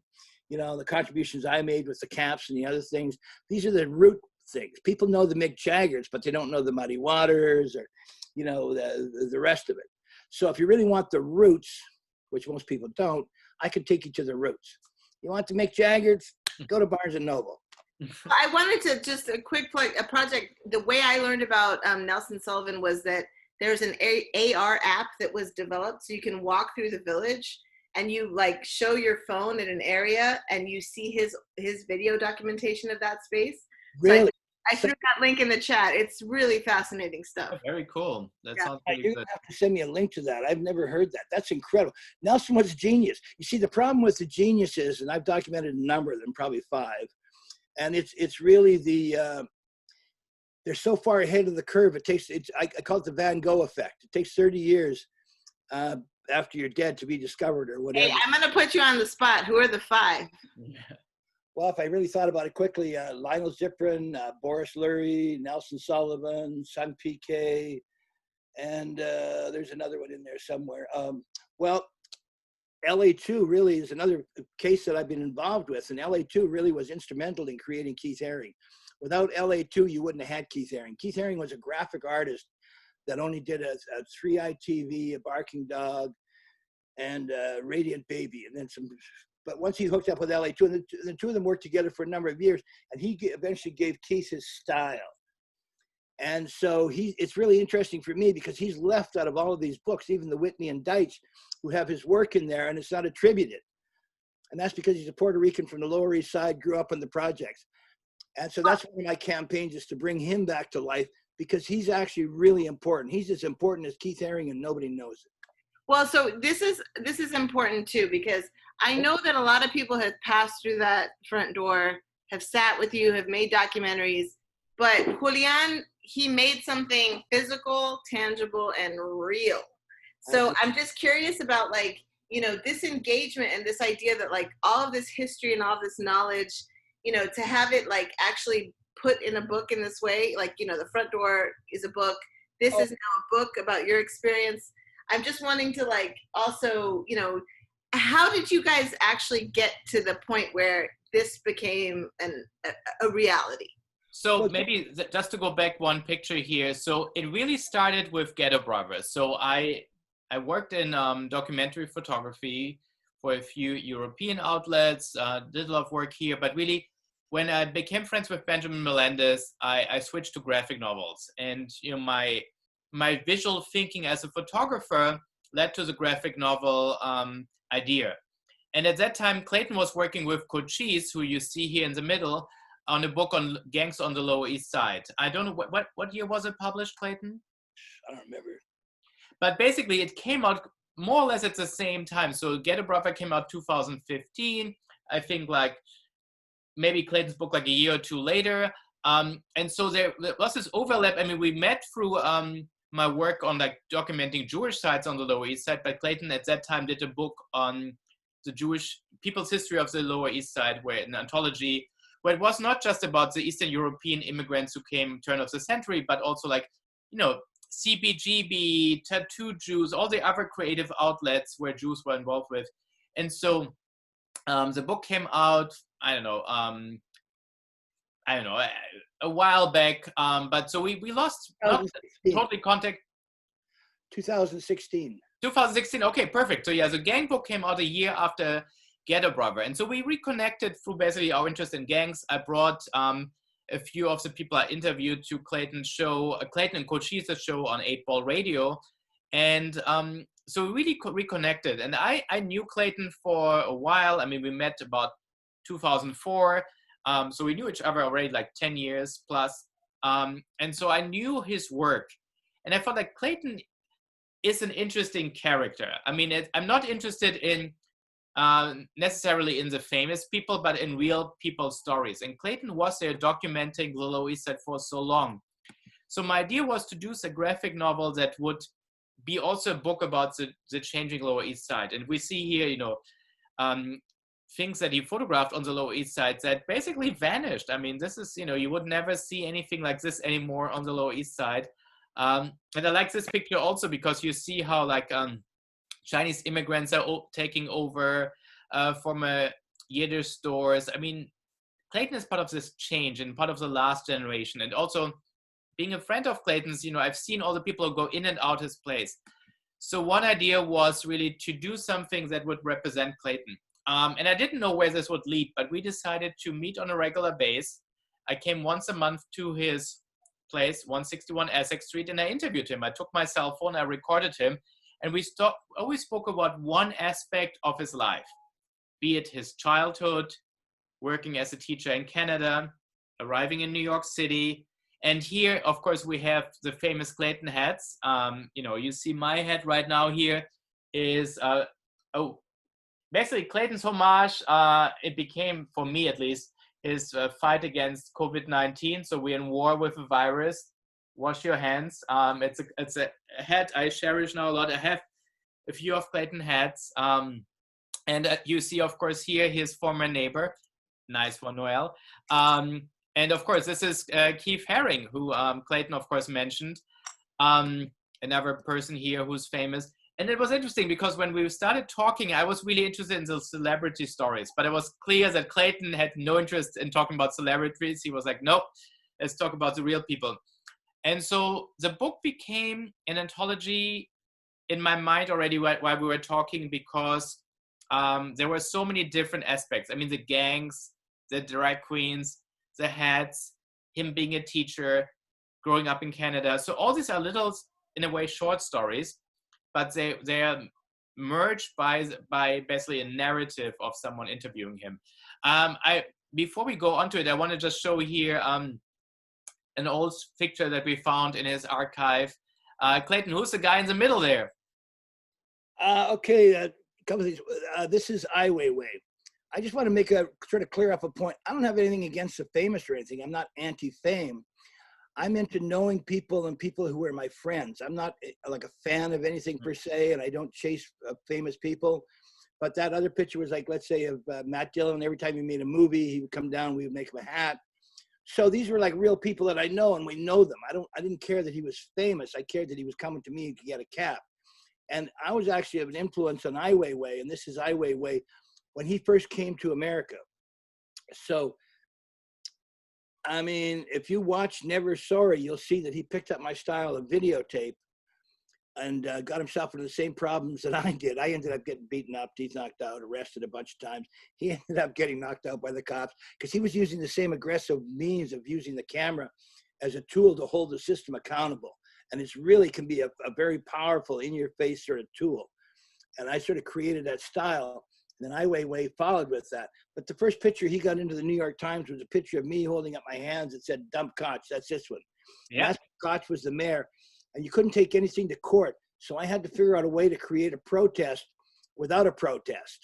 you know, the contributions I made with the caps and the other things. These are the root things. People know the Mick Jaggers, but they don't know the Muddy Waters or, you know, the rest of it. So if you really want the roots, which most people don't, I could take you to the roots. You want the Mick Jaggers? Go to Barnes and Noble. I wanted to just a quick plug, a project. The way I learned about Nelson Sullivan was that there's an AR app that was developed so you can walk through the village and you like show your phone in an area and you see his video documentation of that space. Really? So I threw that link in the chat. It's really fascinating stuff. Oh, very cool. That sounds You're really gonna good. have to send me a link to that. I've never heard that. That's incredible. Nelson was a genius. You see, the problem with the geniuses, and I've documented a number of them, probably 5, and it's really they're so far ahead of the curve. I call it the Van Gogh effect. It takes 30 years after you're dead to be discovered or whatever. Hey, I'm gonna put you on the spot. Who are the 5? Well, if I really thought about it quickly, Lionel Ziprin, Boris Lurie, Nelson Sullivan, Sun Piquet, and there's another one in there somewhere. Well, LA2 really is another case that I've been involved with, and LA2 really was instrumental in creating Keith Haring. Without LA2, you wouldn't have had Keith Haring. Keith Haring was a graphic artist that only did a 3-Eye TV, a Barking Dog, and Radiant Baby, and then some. But once he hooked up with LA2, and the 2 of them worked together for a number of years, and he eventually gave Keith his style. And so it's really interesting for me because he's left out of all of these books, even the Whitney and Deitch, who have his work in there, and it's not attributed. And that's because he's a Puerto Rican from the Lower East Side, grew up in the projects. And so that's one of my campaigns, is to bring him back to life, because he's actually really important. He's as important as Keith Haring, and nobody knows it. Well, so this is important too, because I know that a lot of people have passed through that front door, have sat with you, have made documentaries, but Julian, he made something physical, tangible, and real. So I'm just curious about, like, you know, this engagement and this idea that, like, all of this history and all of this knowledge, you know, to have it like actually put in a book in this way, like, you know, the front door is a book. This is now a book about your experience. I'm just wanting to, like, also, you know, how did you guys actually get to the point where this became a reality? So maybe just to go back one picture here. So it really started with Ghetto Brothers. So I worked in documentary photography for a few European outlets, did a lot of work here, but really when I became friends with Benjamin Melendez, I switched to graphic novels. And, you know, my visual thinking as a photographer led to the graphic novel idea. And at that time, Clayton was working with Cochise, who you see here in the middle, on a book on gangs on the Lower East Side. I don't know, what year was it published, Clayton? I don't remember. But basically, it came out more or less at the same time. So Get a Brother came out 2015. I think, like, maybe Clayton's book like a year or 2 later. And so there was this overlap. I mean, we met through my work on, like, documenting Jewish sites on the Lower East Side, but Clayton at that time did a book on the Jewish people's history of the Lower East Side, where an anthology, where it was not just about the Eastern European immigrants who came turn of the century, but also, like, you know, CBGB, tattoo Jews, all the other creative outlets where Jews were involved with. And so the book came out, I don't know, a while back. But so we lost totally contact. 2016. 2016, okay, perfect. So yeah, the gang book came out a year after Ghetto Brother. And so we reconnected through basically our interest in gangs. I brought a few of the people I interviewed to Clayton's show, Clayton and Cochise's show on 8-Ball Radio. And so we really reconnected. And I knew Clayton for a while. I mean, we met about 2004. So we knew each other already like 10 years plus. And so I knew his work. And I felt like Clayton is an interesting character. I mean, I'm not interested in necessarily in the famous people, but in real people's stories. And Clayton was there documenting the Lower East Side for so long. So my idea was to do a graphic novel that would be also a book about the changing Lower East Side. And we see here, you know, things that he photographed on the Lower East Side that basically vanished. I mean, this is, you know, you would never see anything like this anymore on the Lower East Side. And I like this picture also because you see how, like, Chinese immigrants are taking over former Yiddish stores. I mean, Clayton is part of this change and part of the last generation. And also, being a friend of Clayton's, you know, I've seen all the people who go in and out his place. So one idea was really to do something that would represent Clayton. And I didn't know where this would lead, but we decided to meet on a regular basis. I came once a month to his place, 161 Essex Street, and I interviewed him. I took my cell phone, I recorded him, and we always spoke about one aspect of his life, be it his childhood, working as a teacher in Canada, arriving in New York City. And here, of course, we have the famous Clayton hats. You see my hat right now here is, basically Clayton's homage. It became, for me at least, his fight against COVID-19. So we're in war with the virus. Wash your hands. It's a hat I cherish now a lot. I have a few of Clayton hats. And you see, of course, here his former neighbor. Nice one, Noel. And of course, this is Keith Haring, who Clayton, of course, mentioned. Another person here who's famous. And it was interesting because when we started talking, I was really interested in the celebrity stories, but it was clear that Clayton had no interest in talking about celebrities. He was like, nope, let's talk about the real people. And so the book became an anthology in my mind already while we were talking, because there were so many different aspects. I mean, the gangs, the drag queens, the hats, him being a teacher, growing up in Canada. So all these are little, in a way, short stories, but they are merged by basically a narrative of someone interviewing him. Before we go on to it, I want to just show here an old picture that we found in his archive. Clayton, who's the guy in the middle there? Okay, a couple of things. This is Ai Weiwei. I just want to sort of clear up a point. I don't have anything against the famous or anything. I'm not anti-fame. I'm into knowing people and people who are my friends. I'm not like a fan of anything per se, and I don't chase famous people. But that other picture was like, let's say, of Matt Dillon. Every time he made a movie, he would come down, we would make him a hat. So these were like real people that I know, and we know them. I didn't care that he was famous. I cared that he was coming to me to get a cap. And I was actually of an influence on Ai Weiwei, and this is Ai Weiwei when he first came to America. So, I mean, if you watch Never Sorry, you'll see that he picked up my style of videotape and got himself into the same problems that I did. I ended up getting beaten up, teeth knocked out, arrested a bunch of times. He ended up getting knocked out by the cops because he was using the same aggressive means of using the camera as a tool to hold the system accountable. And it really can be a very powerful in-your-face sort of tool. And I sort of created that style. And then Ai Weiwei followed with that. But the first picture he got into the New York Times was a picture of me holding up my hands that said, "Dump Koch." That's this one. Yeah. Koch was the mayor. And you couldn't take anything to court. So I had to figure out a way to create a protest without a protest.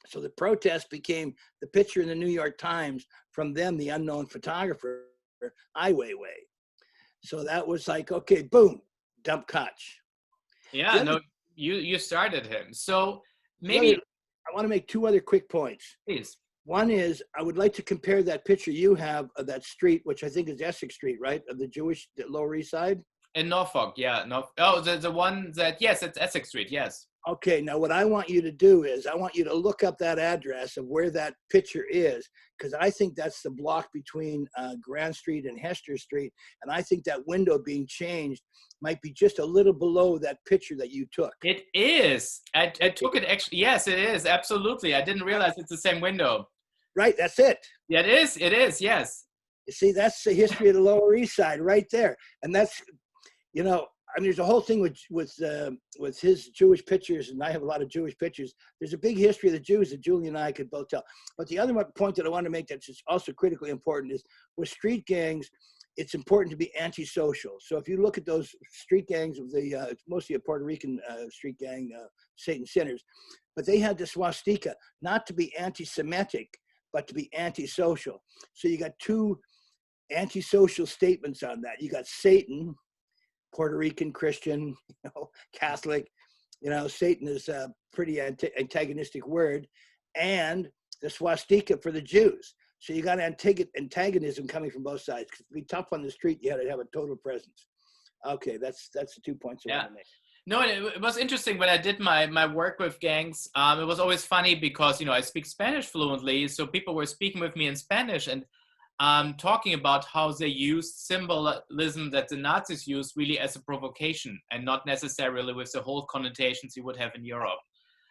So the protest became the picture in the New York Times from them, the unknown photographer, Ai Weiwei. So that was like, okay, boom, dump Koch. Yeah, no, you started him. So maybe I want to make two other quick points. Please. One is I would like to compare that picture you have of that street, which I think is Essex Street, right? Of the Jewish Lower East Side. In Norfolk, yeah. No, oh, the one that, yes, it's Essex Street, yes. Okay, now what I want you to do is I want you to look up that address of where that picture is, because I think that's the block between Grand Street and Hester Street, and I think that window being changed might be just a little below that picture that you took. It is. I took it actually. Yes, it is. Absolutely. I didn't realize it's the same window. Right, that's it. Yeah, it is. It is, yes. You see, that's the history of the Lower East Side right there. And that's, you know, I mean, there's a whole thing with his Jewish pictures, and I have a lot of Jewish pictures. There's a big history of the Jews that Julian and I could both tell. But the other point that I want to make that's also critically important is with street gangs, it's important to be antisocial. So if you look at those street gangs of it's mostly a Puerto Rican street gang, Satan Sinners, but they had the swastika, not to be anti-Semitic, but to be antisocial. So you got two antisocial statements on that. You got Satan, Puerto Rican, Christian, Catholic, Satan is a pretty antagonistic word, and the swastika for the Jews. So you got antagonism coming from both sides. To be tough on the street, you had to have a total presence. Okay, that's the 2 points I want to make. No, it was interesting when I did my work with gangs. It was always funny because, I speak Spanish fluently. So people were speaking with me in Spanish and talking about how they used symbolism that the Nazis used really as a provocation and not necessarily with the whole connotations you would have in Europe.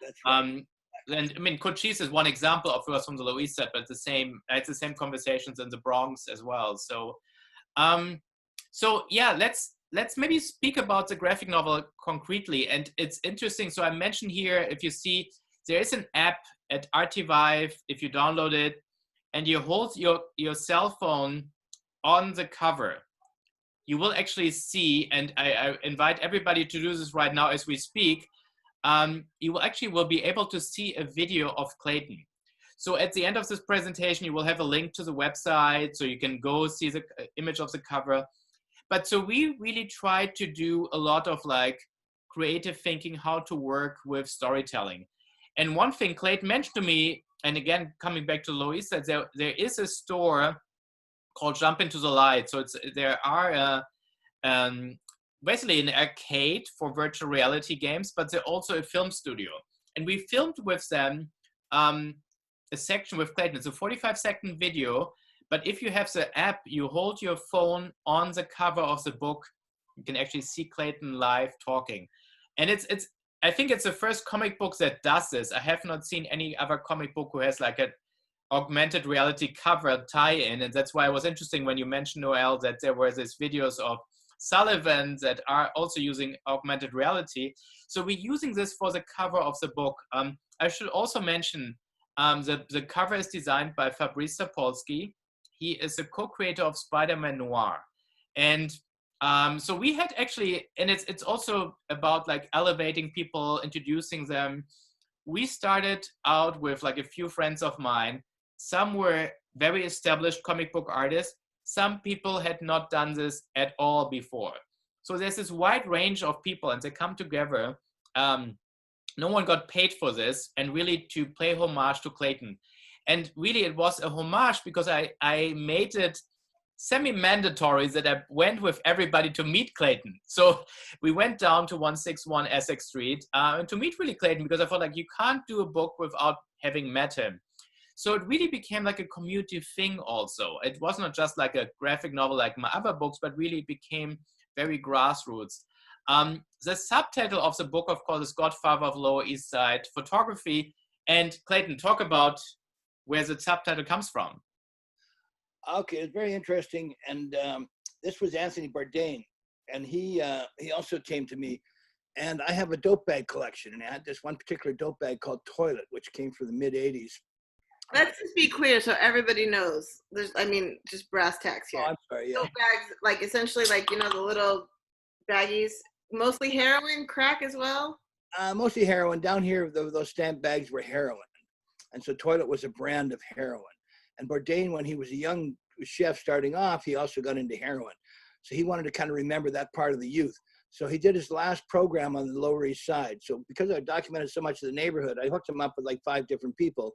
That's right. And I mean, Cochise is one example of course from the Lower East Side, but it's the same conversations in the Bronx as well. So, So yeah, let's maybe speak about the graphic novel concretely. And it's interesting. So I mentioned here, if you see, there is an app at RT5. If you download it and you hold your cell phone on the cover, you will actually see, and I invite everybody to do this right now as we speak, you will be able to see a video of Clayton. So at the end of this presentation, you will have a link to the website, so you can go see the image of the cover. But so we really tried to do a lot of like creative thinking, how to work with storytelling. And one thing Clayton mentioned to me, and again, coming back to Lois, said there is a store called Jump Into the Light. So there are basically an arcade for virtual reality games, but they're also a film studio. And we filmed with them a section with Clayton. It's a 45-second video, but if you have the app, you hold your phone on the cover of the book, you can actually see Clayton live talking. And I think it's the first comic book that does this. I have not seen any other comic book who has like an augmented reality cover tie-in, and that's why it was interesting when you mentioned, Noel, that there were these videos of Sullivan that are also using augmented reality. So we're using this for the cover of the book. I should also mention the cover is designed by Fabrice Sapolsky. He is a co-creator of Spider-Man Noir. And so we had actually, and it's also about like elevating people, introducing them. We started out with like a few friends of mine. Some were very established comic book artists. Some people had not done this at all before. So there's this wide range of people, and they come together. No one got paid for this, and really to pay homage to Clayton. And really it was a homage because I made it semi-mandatory that I went with everybody to meet Clayton. So we went down to 161 Essex Street to meet really Clayton, because I felt like you can't do a book without having met him. So it really became like a community thing also. It was not just like a graphic novel like my other books, but really it became very grassroots. The subtitle of the book, of course, is Godfather of Lower East Side Photography. And Clayton, talk about where the subtitle comes from. Okay, it's very interesting. And this was Anthony Bourdain. And he also came to me. And I have a dope bag collection. And I had this one particular dope bag called Toilet, which came from the mid-'80s. Let's just be clear so everybody knows. Just brass tacks here. Oh, I'm sorry, yeah. Dope bags, like essentially like, you know, the little baggies, mostly heroin, crack as well? Mostly heroin. Down here, those stamp bags were heroin. And so Toilet was a brand of heroin. And Bourdain, when he was a young chef starting off, he also got into heroin. So he wanted to kind of remember that part of the youth. So he did his last program on the Lower East Side. So because I documented so much of the neighborhood, I hooked him up with like 5 different people,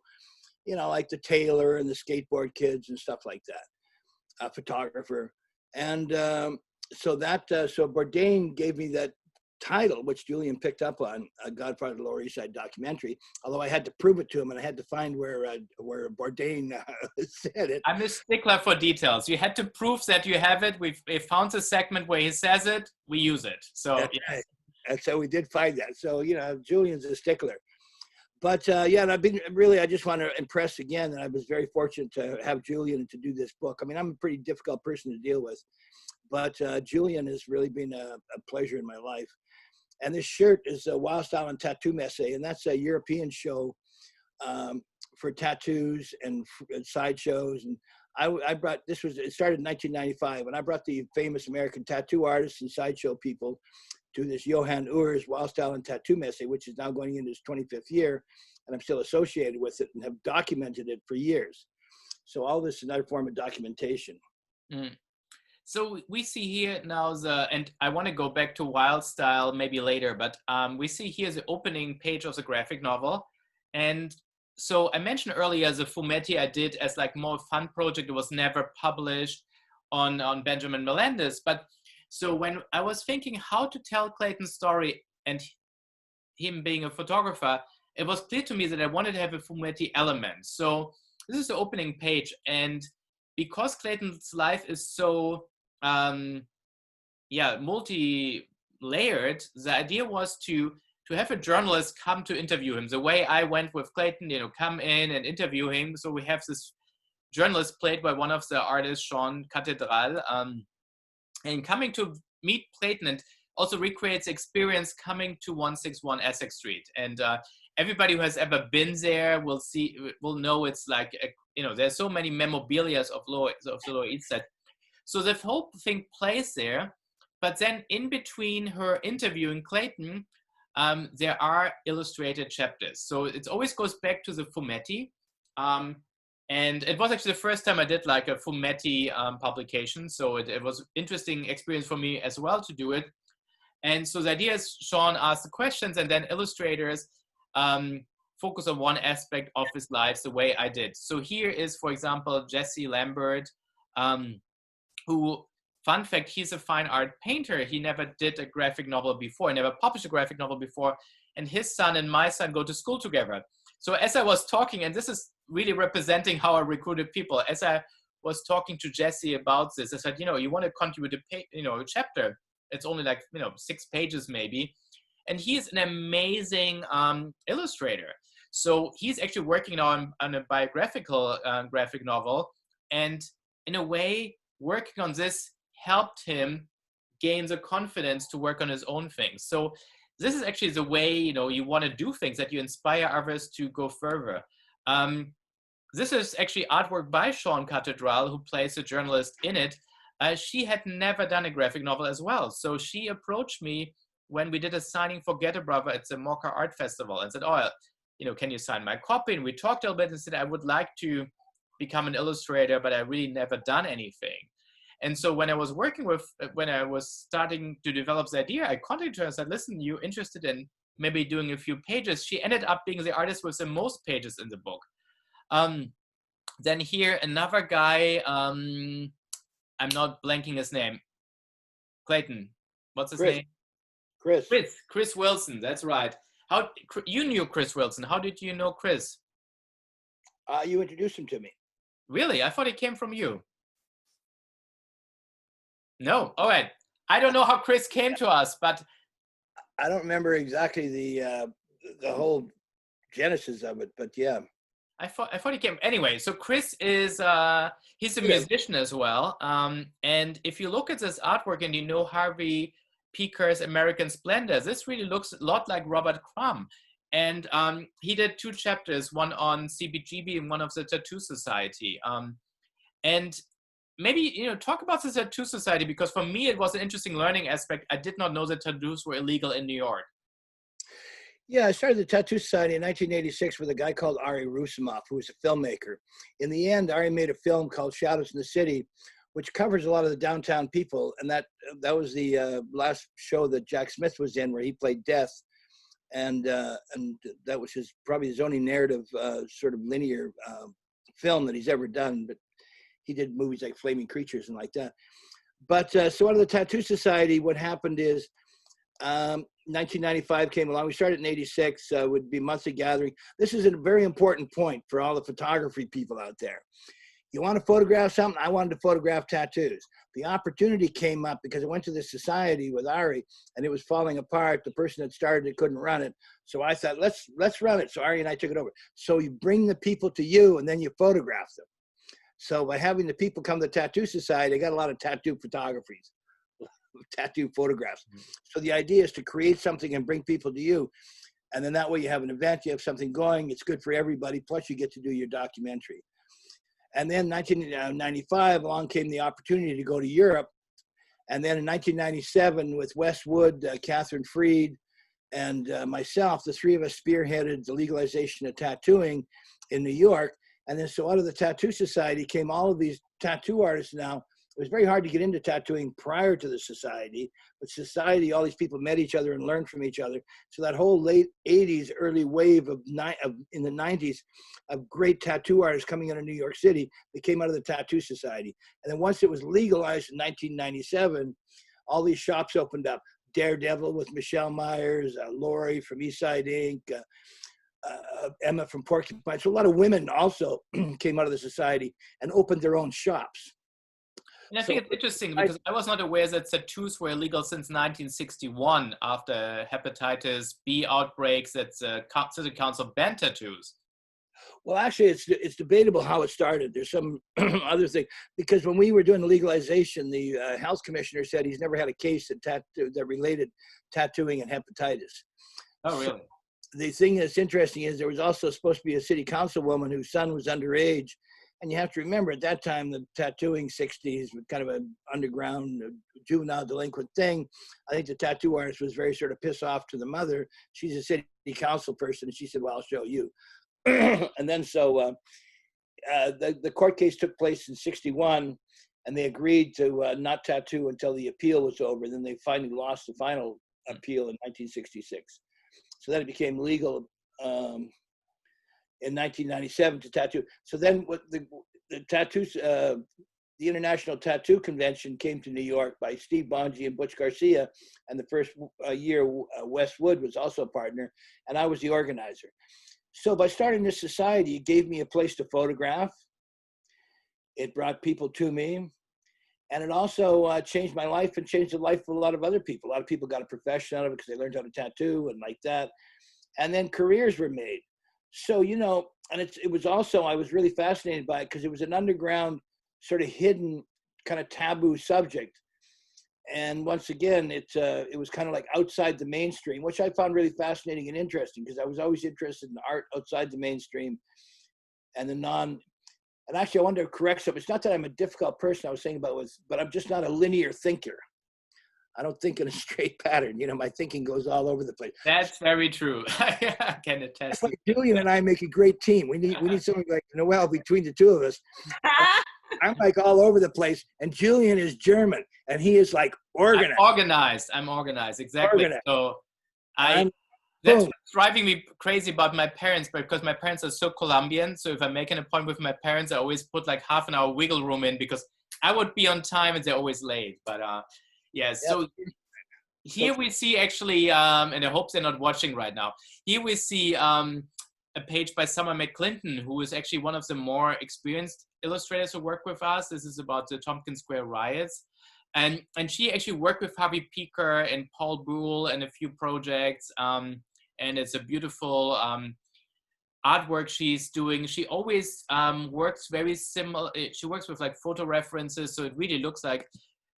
you know, like the tailor and the skateboard kids and stuff like that, a photographer. And so Bourdain gave me that title, which Julian picked up on, a Godfather of the Lower East Side documentary, although I had to prove it to him and I had to find where Bourdain said it. I'm a stickler for details. You had to prove that you have it. We found the segment where he says it, we use it. So that's yes. Right. And so we did find that. So, you know, Julian's a stickler. But yeah, and I just want to impress again that I was very fortunate to have Julian to do this book. I mean, I'm a pretty difficult person to deal with, but Julian has really been a pleasure in my life. And this shirt is a Wild Style and Tattoo Messe, and that's a European show for tattoos and sideshows. And I brought, it started in 1995, and I brought the famous American tattoo artists and sideshow people to this Johan Uhr's Wild Style and Tattoo Messe, which is now going into its 25th year, and I'm still associated with it and have documented it for years. So all this is another form of documentation. Mm. So we see here now and I want to go back to Wild Style maybe later, but we see here the opening page of the graphic novel. And so I mentioned earlier the fumetti I did as like more fun project. It was never published on Benjamin Melendez. But so when I was thinking how to tell Clayton's story and him being a photographer, it was clear to me that I wanted to have a fumetti element. So this is the opening page. And because Clayton's life is so multi-layered, the idea was to have a journalist come to interview him. The way I went with Clayton, you know, come in and interview him. So we have this journalist played by one of the artists, Sean Catedral. And coming to meet Clayton and also recreates experience coming to 161 Essex Street. And everybody who has ever been there will know it's like, there's so many memorabilia of the Lower East Side. So the whole thing plays there, but then in between her interviewing Clayton, there are illustrated chapters. So it always goes back to the fumetti. And it was actually the first time I did like a fumetti publication. So it was an interesting experience for me as well to do it. And so the idea is Sean asks the questions and then illustrators focus on one aspect of his lives the way I did. So here is, for example, Jesse Lambert, who, fun fact, he's a fine art painter. He never did a graphic novel before, never published a graphic novel before. And his son and my son go to school together. So as I was talking, and this is really representing how I recruited people, as I was talking to Jesse about this, I said, you want to contribute a chapter. It's only like, 6 pages maybe. And he's an amazing illustrator. So he's actually working on a biographical graphic novel. And in a way, working on this helped him gain the confidence to work on his own things. So this is actually the way, you want to do things, that you inspire others to go further. This is actually artwork by Sean Cathedral, who plays a journalist in it. She had never done a graphic novel as well. So she approached me when we did a signing for Get a Brother at the Mocha Art Festival and said, can you sign my copy? And we talked a little bit and said, I would like to become an illustrator, but I really never done anything. And so when I was starting to develop the idea, I contacted her and said, listen, you interested in maybe doing a few pages? She ended up being the artist with the most pages in the book. Then here, another guy, I'm not blanking his name. Clayton, what's his name? Chris Wilson, that's right. You knew Chris Wilson. How did you know Chris? You introduced him to me. Really? I thought he came from you. No, all right. I don't know how Chris came to us, but I don't remember exactly the whole genesis of it, but yeah. I thought he came anyway. So Chris is he's a musician as well. And if you look at this artwork and you know Harvey Peaker's American Splendor, this really looks a lot like Robert Crumb. And he did 2 chapters, one on CBGB and one of the Tattoo Society. And maybe, talk about the Tattoo Society, because for me, it was an interesting learning aspect. I did not know that tattoos were illegal in New York. Yeah, I started the Tattoo Society in 1986 with a guy called Ari Rusimov, who was a filmmaker. In the end, Ari made a film called Shadows in the City, which covers a lot of the downtown people. And that was the last show that Jack Smith was in, where he played Death. And that was probably his only narrative sort of linear film that he's ever done. But he did movies like Flaming Creatures and like that. But so out of the Tattoo Society, what happened is 1995 came along. We started in 86, would be monthly gathering. This is a very important point for all the photography people out there. You want to photograph something? I wanted to photograph tattoos. The opportunity came up because I went to this society with Ari and it was falling apart. The person that started it couldn't run it. So I thought, let's run it. So Ari and I took it over. So you bring the people to you and then you photograph them. So by having the people come to the Tattoo Society, I got a lot of tattoo photographies, tattoo photographs. So the idea is to create something and bring people to you. And then that way you have an event, you have something going, it's good for everybody, plus you get to do your documentary. And then 1995, along came the opportunity to go to Europe. And then in 1997, with Westwood, Catherine Freed, and myself, the 3 of us spearheaded the legalization of tattooing in New York. And then so out of the Tattoo Society came all of these tattoo artists now. It was very hard to get into tattooing prior to the society, but society, all these people met each other and learned from each other. So that whole late 80s, early wave in the 90s of great tattoo artists coming out of New York City, they came out of the Tattoo Society. And then once it was legalized in 1997, all these shops opened up. Daredevil with Michelle Myers, Lori from Eastside Inc., Emma from Porcupine. So a lot of women also came out of the society and opened their own shops. And I think it's interesting because I was not aware that tattoos were illegal since 1961 after hepatitis B outbreaks that the City Council banned tattoos. Well, actually, it's debatable how it started. There's some other thing, because when we were doing the legalization, the health commissioner said he's never had a case that related tattooing and hepatitis. Oh, really? So the thing that's interesting is there was also supposed to be a city councilwoman whose son was underage. And you have to remember, at that time, the tattooing 60s was kind of an underground juvenile delinquent thing. I think the tattoo artist was very sort of pissed off to the mother. She's a city council person, and she said, well, I'll show you. And then so the court case took place in 61, and they agreed to not tattoo until the appeal was over. Then they finally lost the final appeal in 1966. So then it became legal in 1997 to tattoo. So then what the tattoos, the International Tattoo Convention came to New York by Steve Bongi and Butch Garcia. And the first year, Wes Wood was also a partner, and I was the organizer. So by starting this society, it gave me a place to photograph. It brought people to me. And it also changed my life and changed the life of a lot of other people. A lot of people got a profession out of it because they learned how to tattoo and like that. And then careers were made. So, you know, and it was also, I was really fascinated by it because it was an underground, sort of hidden, kind of taboo subject. And once again, it was kind of like outside the mainstream, which I found really fascinating and interesting because I was always interested in art outside the mainstream and and actually I wanted to correct something. It's not that I'm a difficult person I was saying about was, but I'm just not a linear thinker. I don't think in a straight pattern. You know, my thinking goes all over the place. That's very true. I can attest. That's why Julian and I make a great team. We need someone like Noel between the two of us. I'm like all over the place, and Julian is German, and he is like organized. I'm organized, exactly. Organized. So that's what's driving me crazy about my parents, because my parents are so Colombian. So if I make an appointment with my parents, I always put like half an hour wiggle room in because I would be on time and they're always late. But yeah, so here we see actually, and I hope they're not watching right now. Here we see a page by Summer McClinton, who is actually one of the more experienced illustrators who work with us. This is about the Tompkins Square riots. And she actually worked with Harvey Peaker and Paul Brule and a few projects. And it's a beautiful artwork she's doing. She always works very similar. She works with like photo references. So it really looks like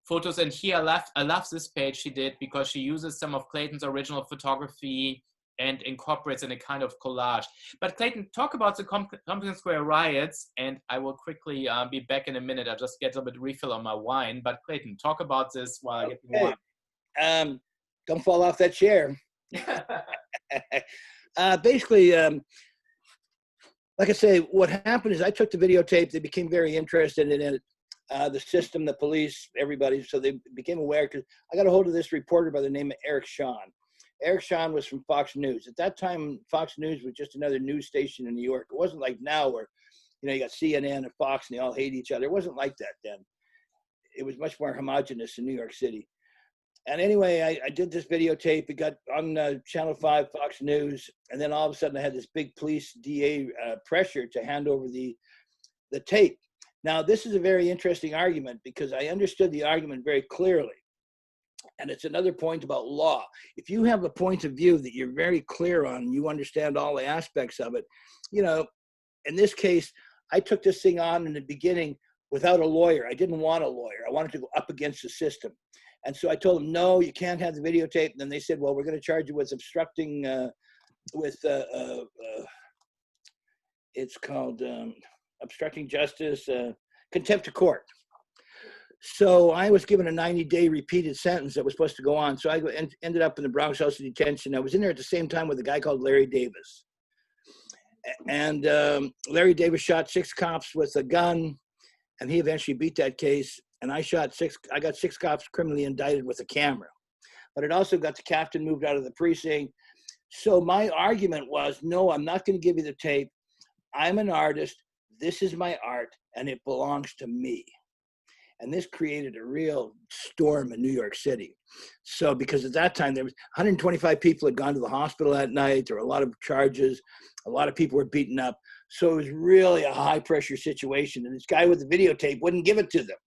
photos. And here I love this page she did because she uses some of Clayton's original photography and incorporates in a kind of collage. But Clayton, talk about the Tompkins Square riots, and I will quickly be back in a minute. I'll just get a bit refill on my wine. But Clayton, talk about this while I get the wine. Don't fall off that chair. Basically, like I say, what happened is I took the videotape. They became very interested in it. The system, the police, everybody. So they became aware because I got a hold of this reporter by the name of Eric Shawn. Eric Shawn was from Fox News. At that time, Fox News was just another news station in New York. It wasn't like now where, you know, you got CNN and Fox and they all hate each other. It wasn't like that then. It was much more homogenous in New York City. And anyway, I did this videotape. It got on Channel 5, Fox News. And then all of a sudden I had this big police DA pressure to hand over the tape. Now, this is a very interesting argument because I understood the argument very clearly. And it's another point about law. If you have a point of view that you're very clear on, and you understand all the aspects of it, you know, in this case, I took this thing on in the beginning without a lawyer. I didn't want a lawyer. I wanted to go up against the system. And so I told them, no, you can't have the videotape. And then they said, well, we're going to charge you with obstructing, it's called obstructing justice, contempt of court. So I was given a 90-day repeated sentence that was supposed to go on. So I ended up in the Bronx House of Detention. I was in there at the same time with a guy called Larry Davis. And Larry Davis shot 6 cops with a gun, and he eventually beat that case. And I got 6 cops criminally indicted with a camera. But it also got the captain moved out of the precinct. So my argument was, no, I'm not going to give you the tape. I'm an artist. This is my art, and it belongs to me. And this created a real storm in New York City. So because at that time, there was 125 people had gone to the hospital that night. There were a lot of charges. A lot of people were beaten up. So it was really a high pressure situation. And this guy with the videotape wouldn't give it to them.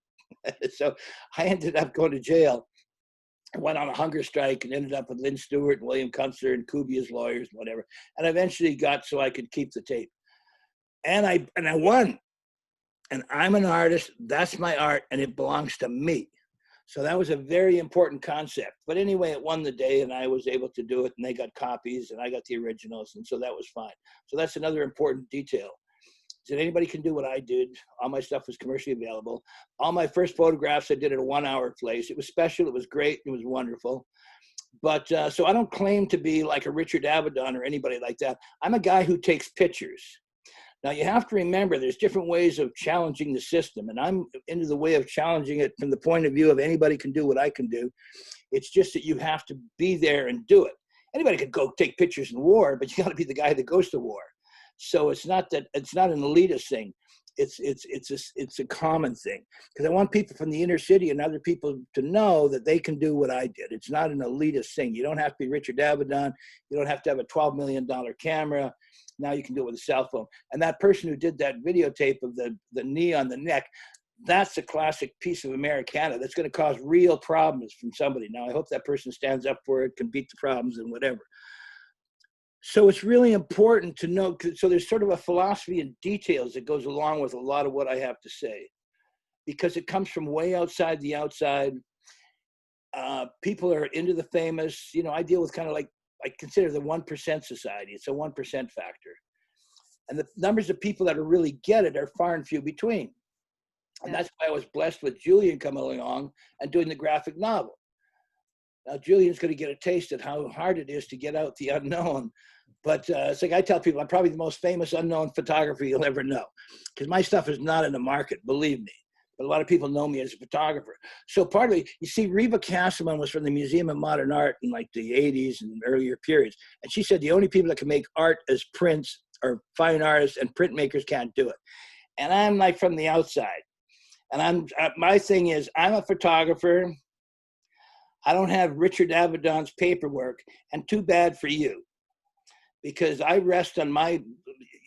So I ended up going to jail. I went on a hunger strike and ended up with Lynn Stewart and William Kunstler and Kubia's lawyers and whatever. And eventually got so I could keep the tape. And I won. And I'm an artist. That's my art, and it belongs to me. So that was a very important concept. But anyway, it won the day, and I was able to do it, and they got copies, and I got the originals, and so that was fine. So that's another important detail. That anybody can do what I did. All my stuff was commercially available. All my first photographs I did at a 1 hour place. It was special. It was great. It was wonderful. But so I don't claim to be like a Richard Avedon or anybody like that. I'm a guy who takes pictures. Now you have to remember there's different ways of challenging the system, and I'm into the way of challenging it from the point of view of anybody can do what I can do. It's just that you have to be there and do it. Anybody could go take pictures in war, but you got to be the guy that goes to war. So it's not an elitist thing. It's a common thing, because I want people from the inner city and other people to know that they can do what I did. It's not an elitist thing. You don't have to be Richard Avedon. You don't have to have a $12 million camera. Now you can do it with a cell phone. And that person who did that videotape of the knee on the neck, that's a classic piece of Americana that's going to cause real problems from somebody. Now I hope that person stands up for it, can beat the problems and whatever. So it's really important to know, so there's sort of a philosophy and details that goes along with a lot of what I have to say, because it comes from way outside the outside. People are into the famous, you know, I deal with kind of like, I consider the 1% society. It's a 1% factor. And the numbers of people that really get it are far and few between. And that's why I was blessed with Julian coming along and doing the graphic novel. Now, Julian's going to get a taste of how hard it is to get out the unknown. But it's like I tell people, I'm probably the most famous unknown photographer you'll ever know, because my stuff is not in the market, believe me. But a lot of people know me as a photographer. So partly, you see, Reva Castleman was from the Museum of Modern Art in like the 80s and earlier periods. And she said the only people that can make art as prints are fine artists, and printmakers can't do it. And I'm like from the outside. And my thing is, I'm a photographer. I don't have Richard Avedon's paperwork, and too bad for you, because I rest on my,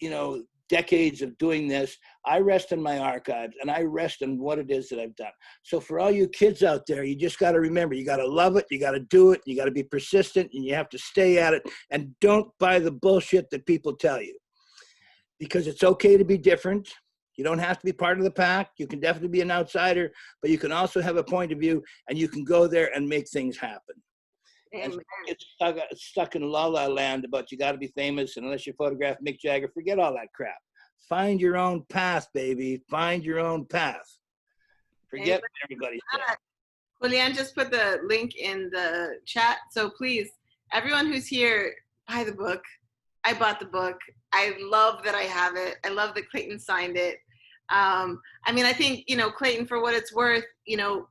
you know, decades of doing this. I rest in my archives, and I rest in what it is that I've done. So for all you kids out there, you just got to remember, you got to love it, you got to do it, you got to be persistent, and you have to stay at it, and don't buy the bullshit that people tell you, because it's okay to be different. You don't have to be part of the pack. You can definitely be an outsider, but you can also have a point of view, and you can go there and make things happen. And get stuck in la la land about you got to be famous, and unless you photograph Mick Jagger, forget all that crap. Find your own path, baby. Find your own path. Forget what everybody said. Julian just put the link in the chat. So please, everyone who's here, buy the book. I bought the book. I love that I have it. I love that Clayton signed it. I mean, I think, you know, Clayton, for what it's worth, you know,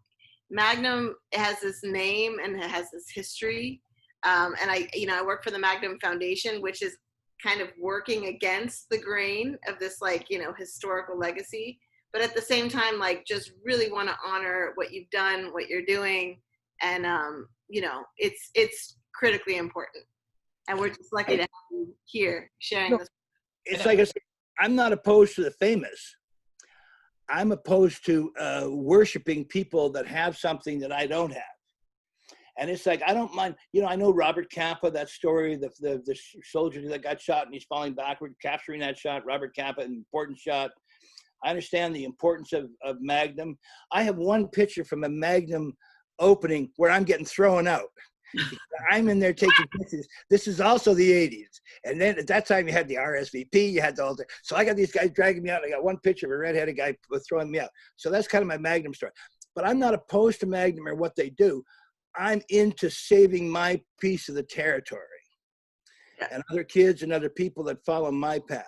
Magnum has this name and it has this history. And I work for the Magnum Foundation, which is kind of working against the grain of this, like, you know, historical legacy. But at the same time, like, just really want to honor what you've done, what you're doing. And, you know, it's critically important. And we're just lucky to have you here sharing this. It's like I said, I'm not opposed to the famous. I'm opposed to worshiping people that have something that I don't have. And it's like, I don't mind, you know, I know Robert Capa, that story, the soldier that got shot and he's falling backward, capturing that shot, Robert Capa, an important shot. I understand the importance of Magnum. I have one picture from a Magnum opening where I'm getting thrown out. I'm in there taking pictures. This is also the 80s. And then at that time you had the RSVP, you had the whole thing. So I got these guys dragging me out. I got one picture of a redheaded guy throwing me out. So that's kind of my Magnum story. But I'm not opposed to Magnum or what they do. I'm into saving my piece of the territory and other kids and other people that follow my path,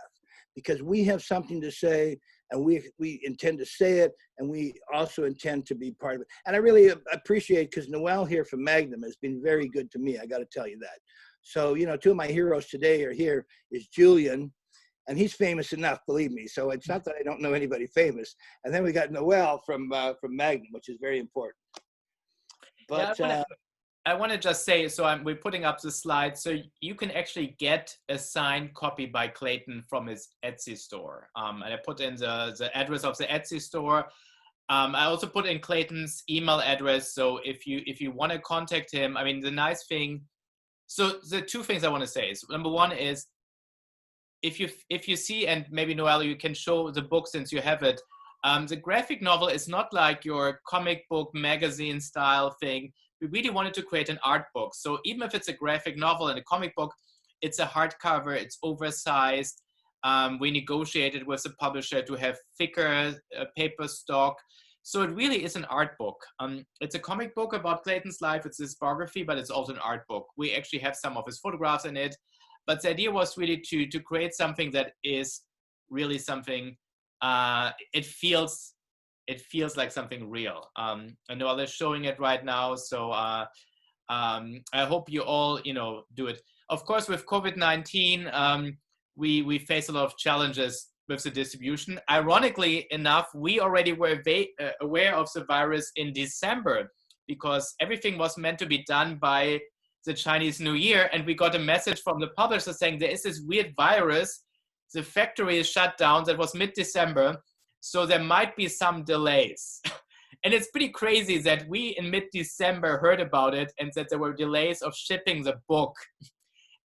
because we have something to say, and we intend to say it, and we also intend to be part of it. And I really appreciate, because Noel here from Magnum has been very good to me. I got to tell you that. So, you know, two of my heroes today are here is Julian, and he's famous enough, believe me. So it's not that I don't know anybody famous. And then we got Noel from Magnum, which is very important. But yeah, I want to just say, so we're putting up the slide, so you can actually get a signed copy by Clayton from his Etsy store. And I put in the address of the Etsy store. I also put in Clayton's email address. So if you want to contact him, I mean, the nice thing, so the two things I want to say is, number one is, if you see, and maybe Noelle, you can show the book since you have it. The graphic novel is not like your comic book magazine style thing. We really wanted to create an art book. So even if it's a graphic novel and a comic book, it's a hardcover, it's oversized. We negotiated with the publisher to have thicker paper stock. So it really is an art book. It's a comic book about Clayton's life. It's his biography, but it's also an art book. We actually have some of his photographs in it. But the idea was really to create something that is really something, it feels like something real. I know they're showing it right now. So I hope you all, do it. Of course, with COVID-19, we face a lot of challenges with the distribution. Ironically enough, we already were aware of the virus in December because everything was meant to be done by the Chinese New Year. And we got a message from the publisher saying there is this weird virus. The factory is shut down. That was mid-December. So there might be some delays. And it's pretty crazy that we in mid-December heard about it and that there were delays of shipping the book.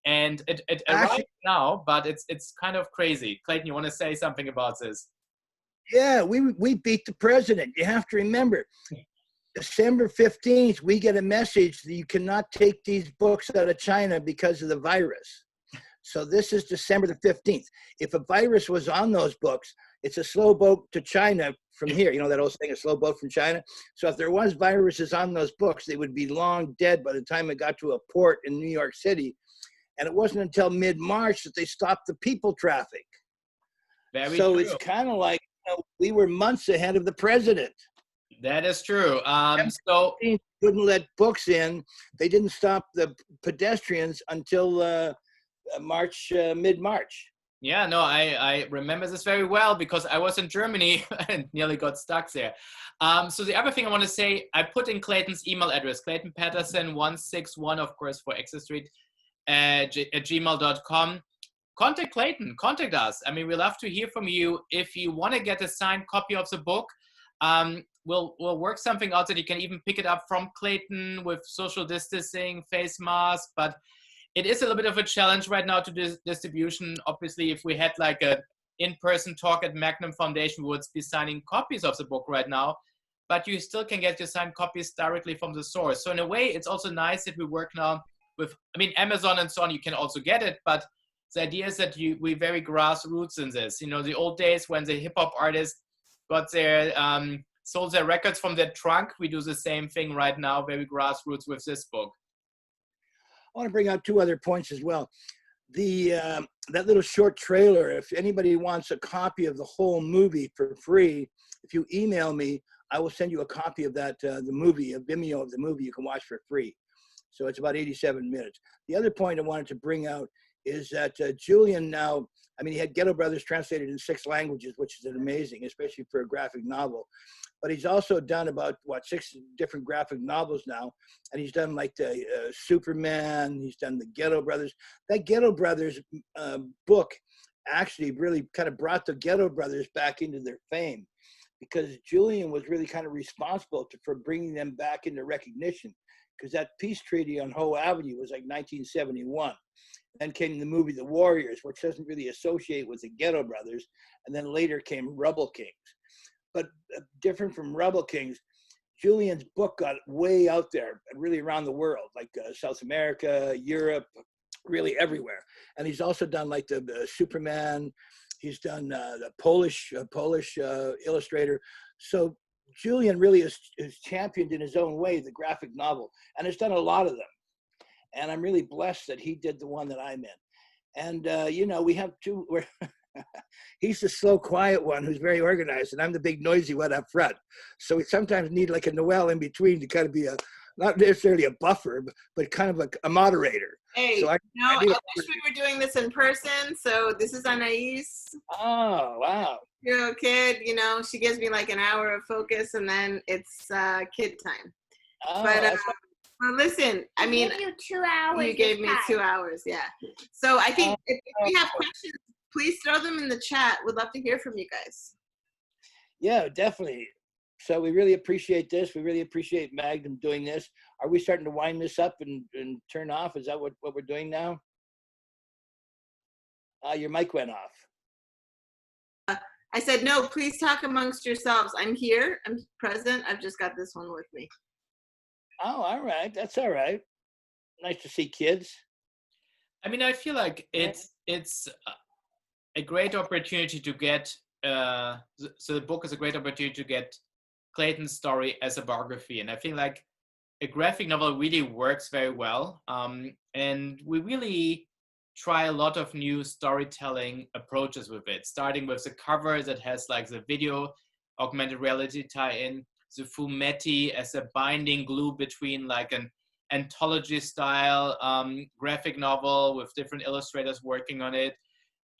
And it arrived now, but it's kind of crazy. Clayton, you want to say something about this? Yeah, we beat the president. You have to remember, December 15th, we get a message that you cannot take these books out of China because of the virus. So this is December the 15th. If a virus was on those books, it's a slow boat to China from here. You know that old saying, a slow boat from China? So if there was viruses on those books, they would be long dead by the time it got to a port in New York City. And it wasn't until mid-March that they stopped the people traffic. Very so true. It's kind of like we were months ahead of the president. That is true. So couldn't let books in. They didn't stop the pedestrians until mid-March. Yeah, no, I remember this very well because I was in Germany and nearly got stuck there. So the other thing I want to say, I put in Clayton's email address, Clayton Patterson 161, of course, for Exeter Street, at gmail.com. Contact Clayton, contact us. I mean, we love to hear from you. If you want to get a signed copy of the book, we'll work something out that you can even pick it up from Clayton with social distancing, face mask, but it is a little bit of a challenge right now to distribution. Obviously, if we had like a in-person talk at Magnum Foundation, we would be signing copies of the book right now, but you still can get your signed copies directly from the source. So in a way, it's also nice that we work now with, Amazon and so on, you can also get it, but the idea is that we very grassroots in this. The old days when the hip hop artists got their, sold their records from their trunk, we do the same thing right now, very grassroots with this book. I want to bring out two other points as well. That little short trailer, if anybody wants a copy of the whole movie for free, if you email me, I will send you a copy of that, the movie, a Vimeo of the movie you can watch for free. So it's about 87 minutes. The other point I wanted to bring out is that Julian now, he had Ghetto Brothers translated in 6 languages, which is amazing, especially for a graphic novel. But he's also done about, 6 different graphic novels now. And he's done like the Superman, he's done the Ghetto Brothers. That Ghetto Brothers book actually really kind of brought the Ghetto Brothers back into their fame, because Julian was really kind of responsible for bringing them back into recognition, because that peace treaty on Hoe Avenue was like 1971. Then came the movie The Warriors, which doesn't really associate with the Ghetto Brothers. And then later came Rebel Kings. But different from Rebel Kings, Julian's book got way out there, really around the world, like South America, Europe, really everywhere. And he's also done like the Superman. He's done the Polish illustrator. So Julian really is championed in his own way the graphic novel, and has done a lot of them. And I'm really blessed that he did the one that I'm in. And, we have two, he's the slow, quiet one who's very organized, and I'm the big, noisy one up front. So we sometimes need like a Noelle in between to kind of be not necessarily a buffer, but kind of a moderator. Hey, so I wish we were doing this in person. So this is Anais. Oh, wow. Your kid, she gives me like an hour of focus, and then it's kid time. Oh, but well, listen, I gave you 2 hours. You gave me 2 hours, yeah. So I think if you have questions, please throw them in the chat. We'd love to hear from you guys. Yeah, definitely. So we really appreciate this. We really appreciate Magnum doing this. Are we starting to wind this up and turn off? Is that what we're doing now? Your mic went off. I said, no, please talk amongst yourselves. I'm here. I'm present. I've just got this one with me. Oh, all right. That's all right. Nice to see kids. I mean, I feel like it's a great opportunity to get, so the book is a great opportunity to get Clayton's story as a biography. And I feel like a graphic novel really works very well. And we really try a lot of new storytelling approaches with it, starting with the cover that has like the video augmented reality tie-in, the fumetti as a binding glue between like an anthology style graphic novel with different illustrators working on it.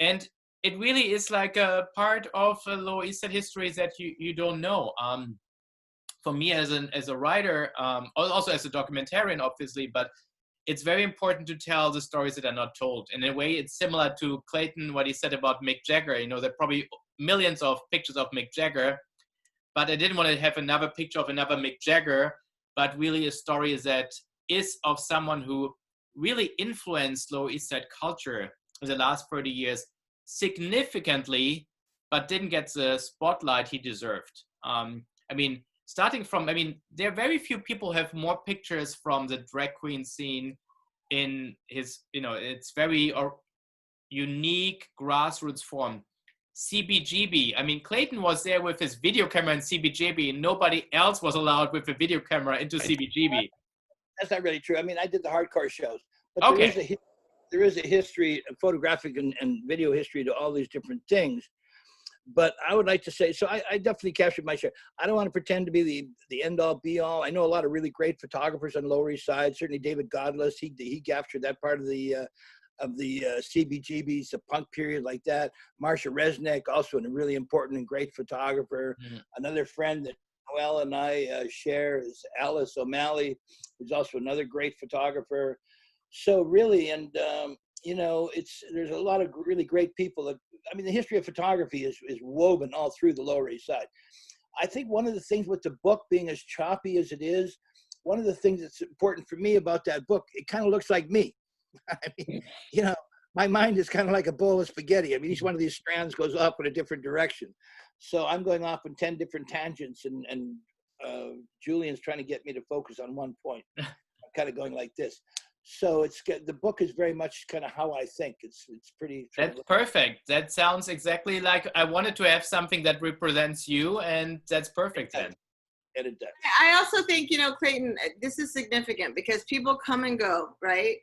And it really is like a part of Lower East Side history that you don't know. For me as a writer, also as a documentarian, obviously, but it's very important to tell the stories that are not told. In a way, it's similar to Clayton, what he said about Mick Jagger. You know, there are probably millions of pictures of Mick Jagger, but I didn't want to have another picture of another Mick Jagger, but really a story that is of someone who really influenced Lower East Side culture in the last 30 years significantly, but didn't get the spotlight he deserved. I mean, there are very few people who have more pictures from the drag queen scene in his, it's very unique grassroots form. CBGB, I mean, Clayton was there with his video camera in CBGB, and nobody else was allowed with a video camera into CBGB. That's not really true. I mean, I did the hardcore shows, but okay. there is a history, a photographic and video history to all these different things. But I would like to say, so I definitely captured my share. I don't want to pretend to be the end all be all. I know a lot of really great photographers on Lower East Side. Certainly David Godless, he captured that part of the CBGB's, the punk period like that. Marsha Resnick, also a really important and great photographer. Mm-hmm. Another friend that Noelle and I share is Alice O'Malley, who's also another great photographer. So really, and there's a lot of really great people that, I mean, the history of photography is woven all through the Lower East Side. I think one of the things with the book being as choppy as it is, one of the things that's important for me about that book, it kind of looks like me. I mean, my mind is kind of like a bowl of spaghetti. I mean, each one of these strands goes up in a different direction. So I'm going off in 10 different tangents, and Julian's trying to get me to focus on one point. I'm kind of going like this. So the book is very much kind of how I think. It's pretty. That's perfect. That sounds exactly like I wanted to have something that represents you, and that's perfect then. And it does. I also think, Clayton, this is significant because people come and go, right?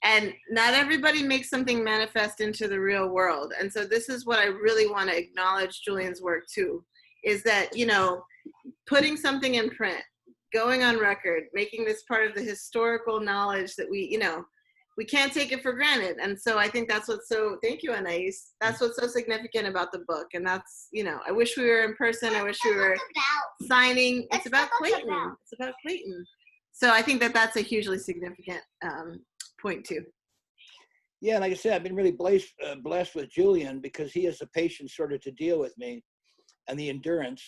And not everybody makes something manifest into the real world. And so this is what I really want to acknowledge Julian's work too, is that, putting something in print, going on record, making this part of the historical knowledge that we can't take it for granted. And so I think that's what's so, thank you, Anais. That's what's so significant about the book. And that's, I wish we were in person. I wish we were signing. It's about Clayton. It's about Clayton. So I think that's a hugely significant point too. Yeah, like I said, I've been really blessed with Julian because he has the patience sort of to deal with me and the endurance,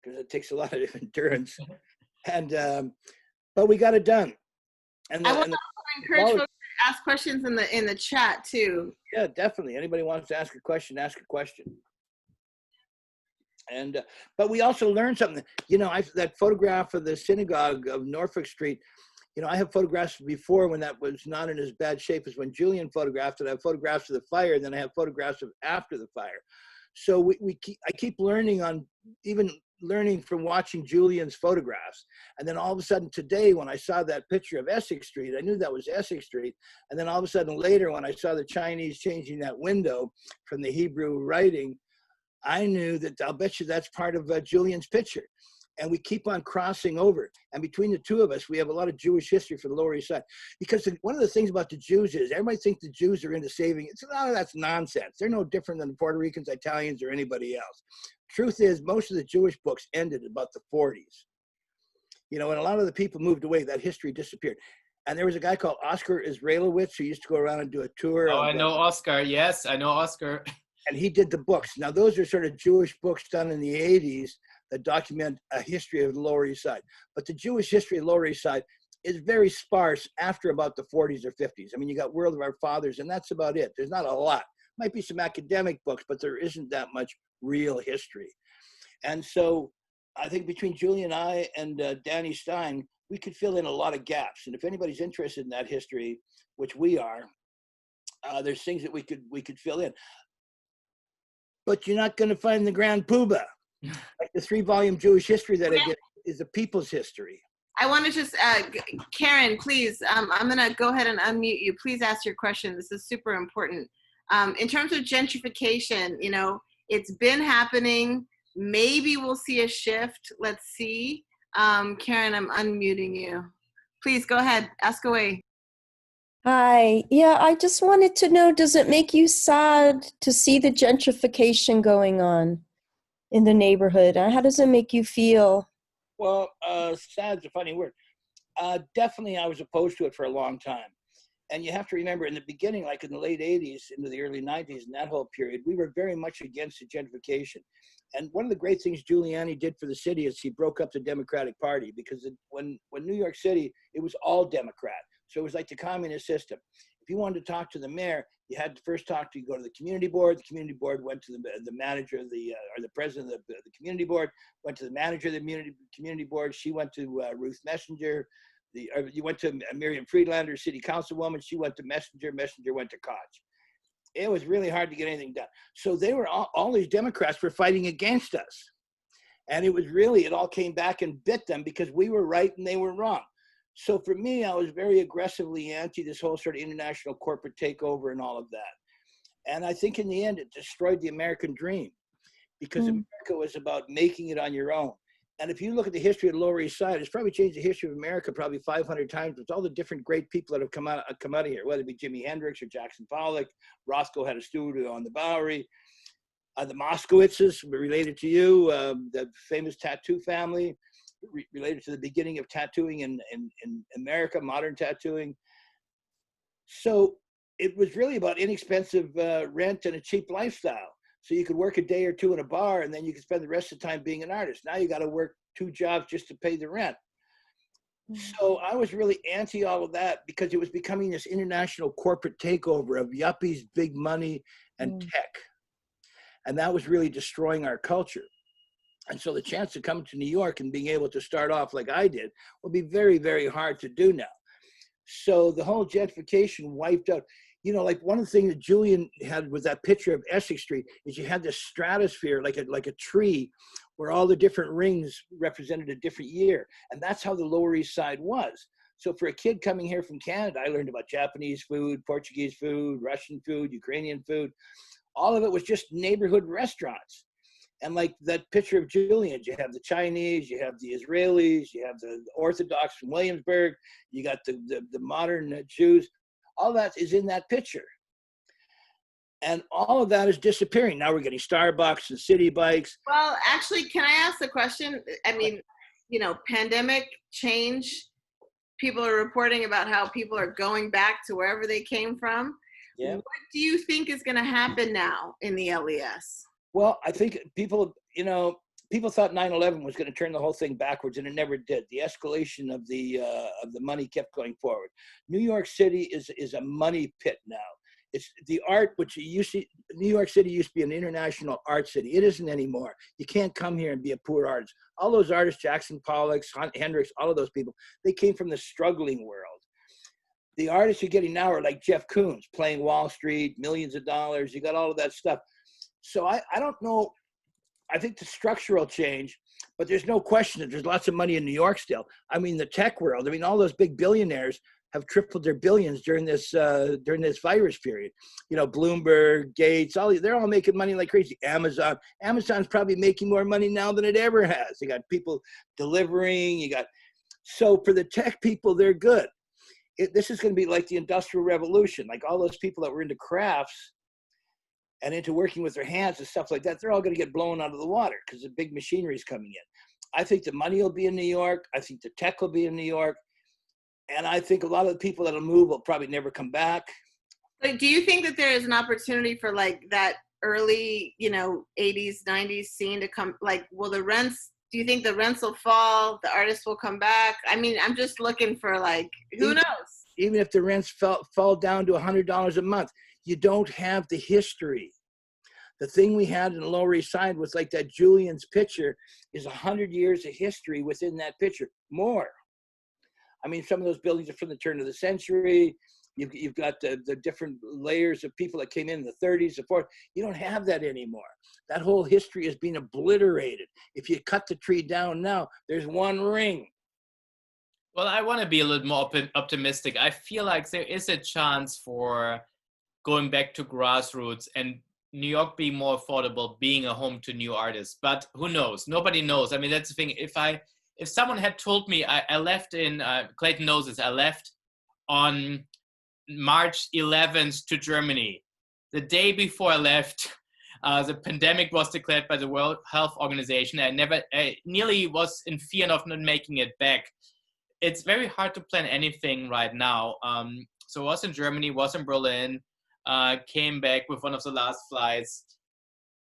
because it takes a lot of endurance. And but we got it done. And I want to encourage folks to ask questions in the chat too. Yeah, definitely. Anybody wants to ask a question, ask a question. And but we also learned something. That photograph of the synagogue of Norfolk Street. I have photographs before when that was not in as bad shape as when Julian photographed it. I have photographs of the fire, and then I have photographs of after the fire. So I keep learning learning from watching Julian's photographs. And then all of a sudden today, when I saw that picture of Essex Street, I knew that was Essex Street. And then all of a sudden later, when I saw the Chinese changing that window from the Hebrew writing, I knew that I'll bet you that's part of Julian's picture. And we keep on crossing over. And between the two of us, we have a lot of Jewish history for the Lower East Side. Because one of the things about the Jews is everybody thinks the Jews are into saving. That's nonsense. They're no different than the Puerto Ricans, Italians, or anybody else. Truth is, most of the Jewish books ended about the 40s. And a lot of the people moved away. That history disappeared. And there was a guy called Oscar Israelowitz who used to go around and do a tour. Oh, I know Oscar. Yes, I know Oscar. And he did the books. Now, those are sort of Jewish books done in the 80s that document a history of the Lower East Side. But the Jewish history of the Lower East Side is very sparse after about the 40s or 50s. I mean, you got World of Our Fathers, and that's about it. There's not a lot. Might be some academic books, but there isn't that much real history. And so I think between Julie and I and Danny Stein, we could fill in a lot of gaps. And if anybody's interested in that history, which we are, there's things that we could fill in. But you're not going to find the Grand Poobah, like the 3-volume Jewish history that I get is a people's history. I want to just, Karen, please, I'm going to go ahead and unmute you. Please ask your question. This is super important. In terms of gentrification, you know, it's been happening. Maybe we'll see a shift. Let's see. Karen, I'm unmuting you. Please go ahead. Ask away. Hi. Yeah, I just wanted to know, does it make you sad to see the gentrification going on in the neighborhood? How does it make you feel? Well, sad's a funny word. Definitely I was opposed to it for a long time. And you have to remember in the beginning, like in the late 80s into the early 90s, in that whole period, we were very much against the gentrification. And one of the great things Giuliani did for the city is he broke up the Democratic Party, because when New York City, it was all Democrat. So it was like the communist system. If you wanted to talk to the mayor, you had to first go to the community board. The community board went to the manager of or the president of the community board, went to the manager of the community board. She went to Ruth Messenger. You went to Miriam Friedlander, city councilwoman. She went to Messenger. Messenger went to Koch. It was really hard to get anything done. So they were all these Democrats were fighting against us. And it was really, it all came back and bit them because we were right and they were wrong. So for me, I was very aggressively anti this whole sort of international corporate takeover and all of that. And I think in the end, it destroyed the American dream, because America was about making it on your own. And if you look at the history of the Lower East Side, it's probably changed the history of America probably 500 times with all the different great people that have come out of here, whether it be Jimi Hendrix or Jackson Pollock. Roscoe had a studio on the Bowery. The Moskowitzes were related to you, the famous tattoo family, related to the beginning of tattooing in America, modern tattooing. So it was really about inexpensive rent and a cheap lifestyle. So you could work a day or two in a bar and then you could spend the rest of the time being an artist. Now you got to work 2 jobs just to pay the rent. So I was really anti all of that because it was becoming this international corporate takeover of yuppies, big money, and tech. And that was really destroying our culture. And so the chance to come to New York and being able to start off like I did will be very, very hard to do now. So the whole gentrification wiped out. You know, like one of the things that Julian had with that picture of Essex Street is you had this stratosphere, like a tree, where all the different rings represented a different year. And that's how the Lower East Side was. So for a kid coming here from Canada, I learned about Japanese food, Portuguese food, Russian food, Ukrainian food. All of it was just neighborhood restaurants. And like that picture of Julian, you have the Chinese, you have the Israelis, you have the Orthodox from Williamsburg, you got the modern Jews. All that is in that picture. And all of that is disappearing. Now we're getting Starbucks and city bikes. Well, actually, can I ask a question? I mean, you know, pandemic change, people are reporting about how people are going back to wherever they came from. Yeah. What do you think is going to happen now in the LES? Well, I think people, you know, people thought 9/11 was going to turn the whole thing backwards, and it never did. The escalation of the money kept going forward. New York City is a money pit now. It's the art, which New York City used to be an international art city. It isn't anymore. You can't come here and be a poor artist. All those artists, Jackson Pollock, Hendrix, all of those people, they came from the struggling world. The artists you're getting now are like Jeff Koons, playing Wall Street, millions of dollars. You got all of that stuff. So I don't know. I think the structural change, but there's no question that there's lots of money in New York still. I mean, the tech world, I mean, all those big billionaires have tripled their billions during this virus period. You know, Bloomberg, Gates, they're all making money like crazy. Amazon's probably making more money now than it ever has. You got people delivering, so for the tech people, they're good. This is going to be like the Industrial Revolution, like all those people that were into crafts and into working with their hands and stuff like that, they're all going to get blown out of the water because the big machinery is coming in. I think the money will be in New York. I think the tech will be in New York. And I think a lot of the people that'll move will probably never come back. Like, do you think that there is an opportunity for like that early, 80s, 90s scene to come? Like, do you think the rents will fall? The artists will come back? I mean, I'm just looking for who knows? Even if the rents fall down to $100 a month, you don't have the history. The thing we had in the Lower East Side was like that Julian's picture is 100 years of history within that picture, more. I mean, some of those buildings are from the turn of the century. You've got the different layers of people that came in the 30s and 40s. You don't have that anymore. That whole history has been obliterated. If you cut the tree down now, there's one ring. Well, I want to be a little more optimistic. I feel like there is a chance for going back to grassroots and New York being more affordable, being a home to new artists. But who knows? Nobody knows. I mean, that's the thing. If someone had told me, I left in, Clayton knows this, I left on March 11th to Germany. The day before I left, the pandemic was declared by the World Health Organization. I nearly was in fear of not making it back. It's very hard to plan anything right now. So I was in Germany, was in Berlin, came back with one of the last flights,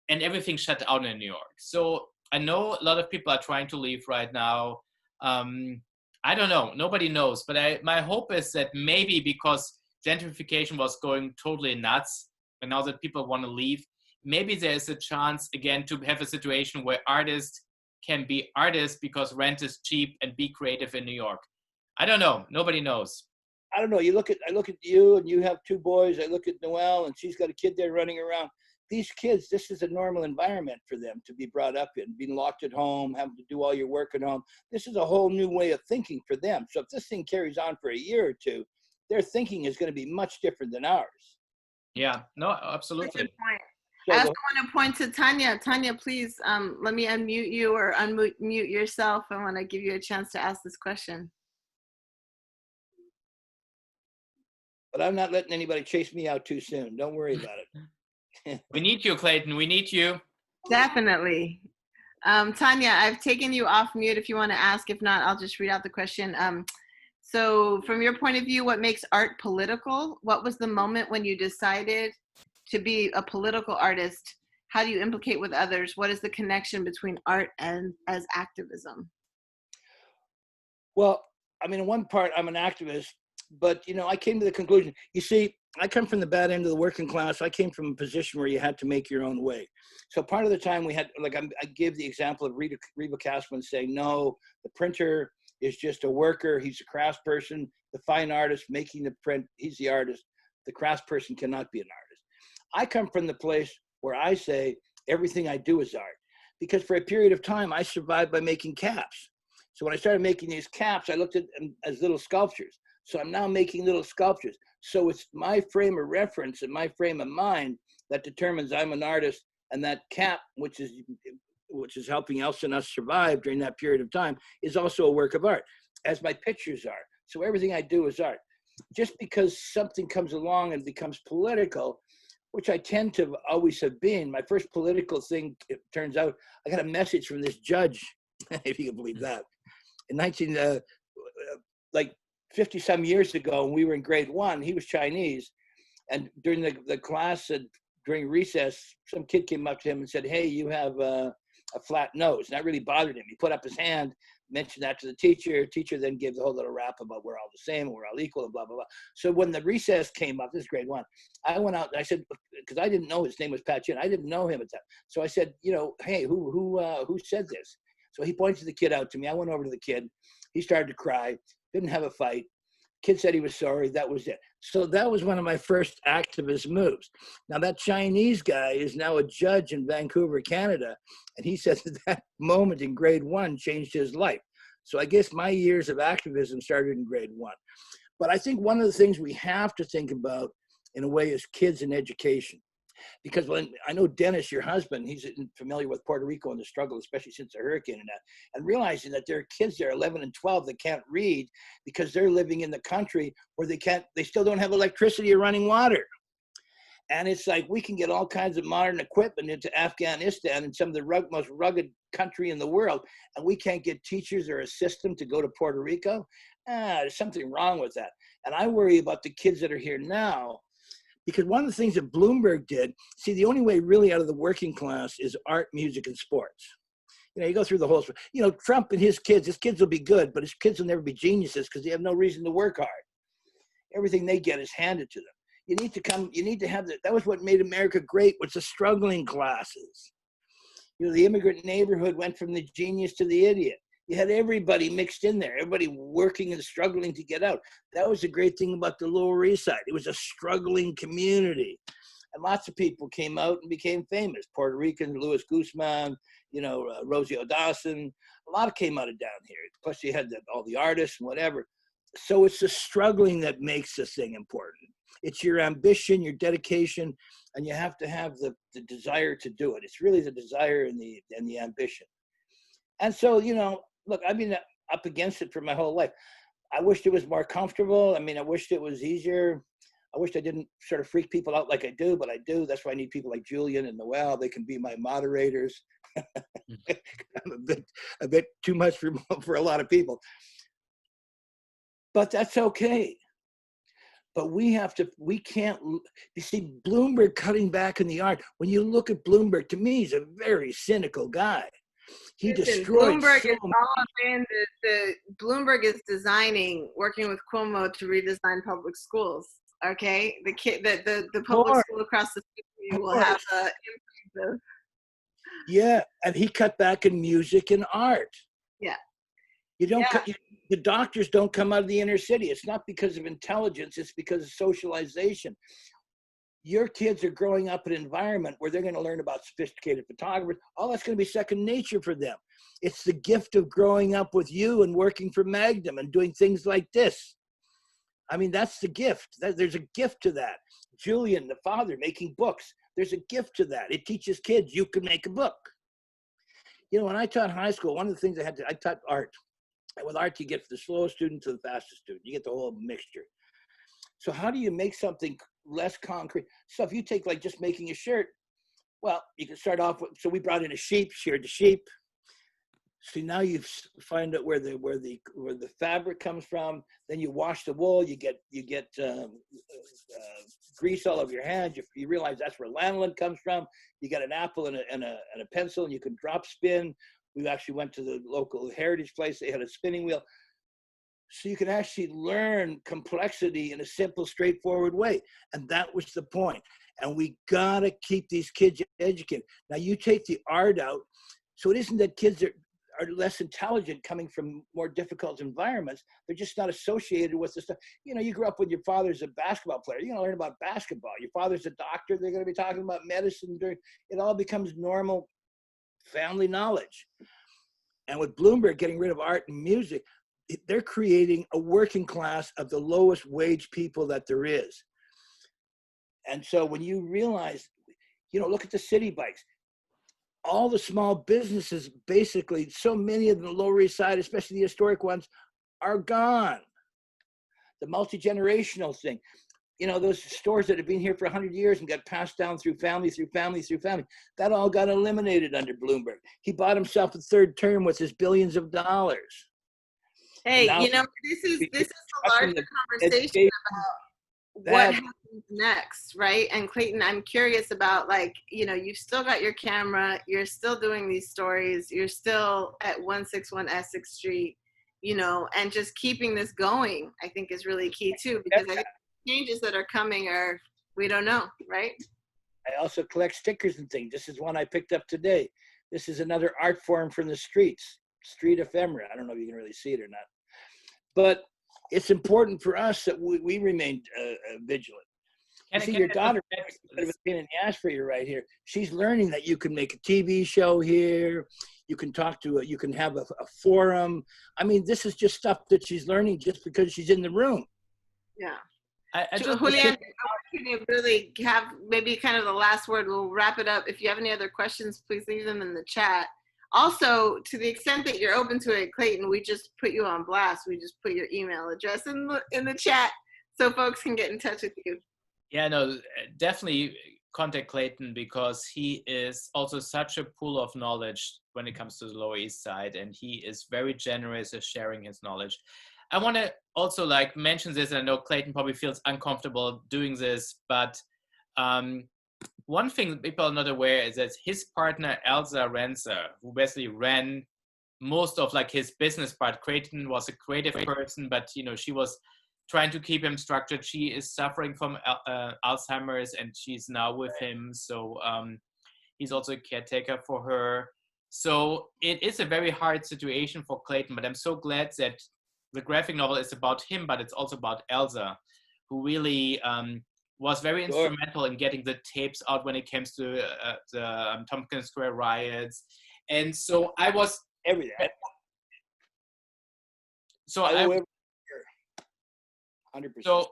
and everything shut down in New York. So I know a lot of people are trying to leave right now. I don't know, nobody knows, but my hope is that maybe because gentrification was going totally nuts, and now that people want to leave, maybe there's a chance again to have a situation where artists can be artists because rent is cheap and be creative in New York. I don't know, nobody knows. I don't know. I look at you, and you have two boys. I look at Noelle, and she's got a kid there running around. These kids, this is a normal environment for them to be brought up in, being locked at home, having to do all your work at home. This is a whole new way of thinking for them. So if this thing carries on for a year or two, their thinking is going to be much different than ours. Yeah, no, absolutely. Good point. I also want to point to Tanya. Tanya, please let me unmute you or unmute yourself. I want to give you a chance to ask this question. But I'm not letting anybody chase me out too soon. Don't worry about it. We need you, Clayton. We need you. Definitely. Tanya, I've taken you off mute if you want to ask. If not, I'll just read out the question. So from your point of view, what makes art political? What was the moment when you decided to be a political artist? How do you implicate with others? What is the connection between art and as activism? Well, I mean, in one part, I'm an activist, but, you know, I came to the conclusion, you see, I come from the bad end of the working class. I came from a position where you had to make your own way. So part of the time we had, like, I give the example of Reba Kasman saying, no, the printer is just a worker. He's a craftsperson. The fine artist making the print, he's the artist. The craftsperson cannot be an artist. I come from the place where I say everything I do is art, because for a period of time, I survived by making caps. So when I started making these caps, I looked at them as little sculptures. So I'm now making little sculptures. So it's my frame of reference and my frame of mind that determines I'm an artist, and that cap, which is helping Elsa and us survive during that period of time, is also a work of art, as my pictures are. So everything I do is art. Just because something comes along and becomes political, which I tend to always have been, my first political thing, it turns out, I got a message from this judge, if you can believe that, in like 50 some years ago, when we were in grade 1, he was Chinese. And during the class, during recess, some kid came up to him and said, hey, you have a flat nose. And that really bothered him. He put up his hand, mentioned that to the teacher. Teacher then gave the whole little rap about we're all the same, and we're all equal, and blah, blah, blah. So when the recess came up, this is grade 1, I went out and I said, because I didn't know his name was Pat Chin. I didn't know him at that. So I said, you know, hey, who said this? So he pointed the kid out to me. I went over to the kid. He started to cry, didn't have a fight. Kid said he was sorry. That was it. So that was one of my first activist moves. Now that Chinese guy is now a judge in Vancouver, Canada. And he said that moment in grade 1 changed his life. So I guess my years of activism started in grade 1. But I think one of the things we have to think about in a way is kids and education. Because when I know Dennis, your husband, he's familiar with Puerto Rico and the struggle, especially since the hurricane and that, and realizing that there are kids there, 11 and 12, that can't read because they're living in the country where they still don't have electricity or running water. And it's like, we can get all kinds of modern equipment into Afghanistan and some of the most rugged country in the world, and we can't get teachers or a system to go to Puerto Rico. There's something wrong with that. And I worry about the kids that are here now. Because one of the things that Bloomberg did, see, the only way really out of the working class is art, music, and sports. You know, you go through the whole, you know, Trump and his kids will be good, but his kids will never be geniuses because they have no reason to work hard. Everything they get is handed to them. You need to have that was what made America great, was the struggling classes. You know, the immigrant neighborhood went from the genius to the idiot. You had everybody mixed in there, everybody working and struggling to get out. That was the great thing about the Lower East Side. It was a struggling community. And lots of people came out and became famous. Puerto Ricans, Louis Guzman, you know, Rosie O'Dawson. A lot came out of down here. Plus you had all the artists and whatever. So it's the struggling that makes this thing important. It's your ambition, your dedication, and you have to have the desire to do it. It's really the desire and the ambition. And so, you know, look, I've been up against it for my whole life. I wished it was more comfortable. I mean, I wished it was easier. I wished I didn't sort of freak people out like I do, but I do. That's why I need people like Julian and Noel. They can be my moderators. I'm a bit too much for a lot of people. But that's okay. But we can't, you see, Bloomberg cutting back in the art. When you look at Bloomberg, to me, he's a very cynical guy. He destroyed Bloomberg is all in Bloomberg is designing, working with Cuomo to redesign public schools. Okay, the public school across the street will have a yeah, and he cut back in music and art. Yeah, you don't. The doctors don't come out of the inner city. It's not because of intelligence. It's because of socialization. Your kids are growing up in an environment where they're going to learn about sophisticated photographers. All that's going to be second nature for them. It's the gift of growing up with you and working for Magnum and doing things like this. I mean, that's the gift. There's a gift to that. Julian, the father, making books. There's a gift to that. It teaches kids you can make a book. You know, when I taught high school, one of the things I taught art. And with art, you get from the slowest student to the fastest student. You get the whole mixture. So how do you make something less concrete? So if you take like just making a shirt, well, you can start off with, so we brought in a sheep, sheared the sheep. So now you find out where the fabric comes from. Then you wash the wool. You get grease all over your hands. You realize that's where lanolin comes from. You got an apple and a pencil, and you can drop spin. We actually went to the local heritage place. They had a spinning wheel. So you can actually learn complexity in a simple, straightforward way. And that was the point. And we got to keep these kids educated. Now you take the art out. So it isn't that kids are less intelligent coming from more difficult environments. They're just not associated with the stuff. You know, you grew up with your father's a basketball player. You're going to learn about basketball. Your father's a doctor. They're going to be talking about medicine. It all becomes normal family knowledge. And with Bloomberg getting rid of art and music, they're creating a working class of the lowest wage people that there is. And so when you realize, you know, look at the city bikes. All the small businesses, basically, so many of the Lower East Side, especially the historic ones, are gone. The multi-generational thing. You know, those stores that have been here for 100 years and got passed down through family, that all got eliminated under Bloomberg. He bought himself a third term with his billions of dollars. Hey, you know, this is a larger conversation about what happens next, right? And Clayton, I'm curious about, like, you know, you've still got your camera, you're still doing these stories, you're still at 161 Essex Street, you know, and just keeping this going, I think is really key too, because I think changes that are coming are, we don't know, right? I also collect stickers and things. This is one I picked up today. This is another art form from the streets, street ephemera. I don't know if you can really see it or not, but it's important for us that we remain vigilant. You see, your daughter, a bit of a pain in the ass for you right here. She's learning that you can make a TV show here. You can talk to you can have a forum. I mean, this is just stuff that she's learning just because she's in the room. Yeah. Julian, can you really have maybe kind of the last word? We'll wrap it up. If you have any other questions, please leave them in the chat. Also, to the extent that you're open to it, Clayton, we just put you on blast. We just put your email address in the chat so folks can get in touch with you. Yeah, no, definitely contact Clayton, because he is also such a pool of knowledge when it comes to the Lower East Side, and he is very generous at sharing his knowledge. I want to also like mention this, and I know Clayton probably feels uncomfortable doing this, but one thing that people are not aware is that his partner, Elsa Renzer, who basically ran most of like his business part, Clayton was a creative person, but you know, she was trying to keep him structured. She is suffering from Alzheimer's, and she's now with him. So he's also a caretaker for her. So it is a very hard situation for Clayton, but I'm so glad that the graphic novel is about him, but it's also about Elsa, who really was very instrumental in getting the tapes out when it comes to the Tompkins Square riots. And so I was everything. So I 100%.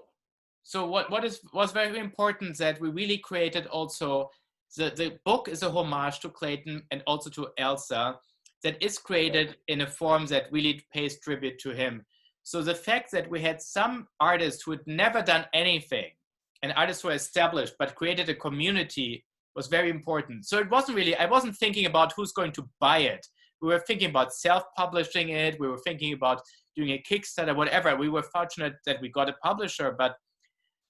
So what was very important that we really created also the book is a homage to Clayton and also to Elsa that is created in a form that really pays tribute to him. So the fact that we had some artists who had never done anything and artists who were established but created a community was very important. So it wasn't really, I wasn't thinking about who's going to buy it. We were thinking about self-publishing it. We were thinking about doing a Kickstarter, whatever. We were fortunate that we got a publisher, but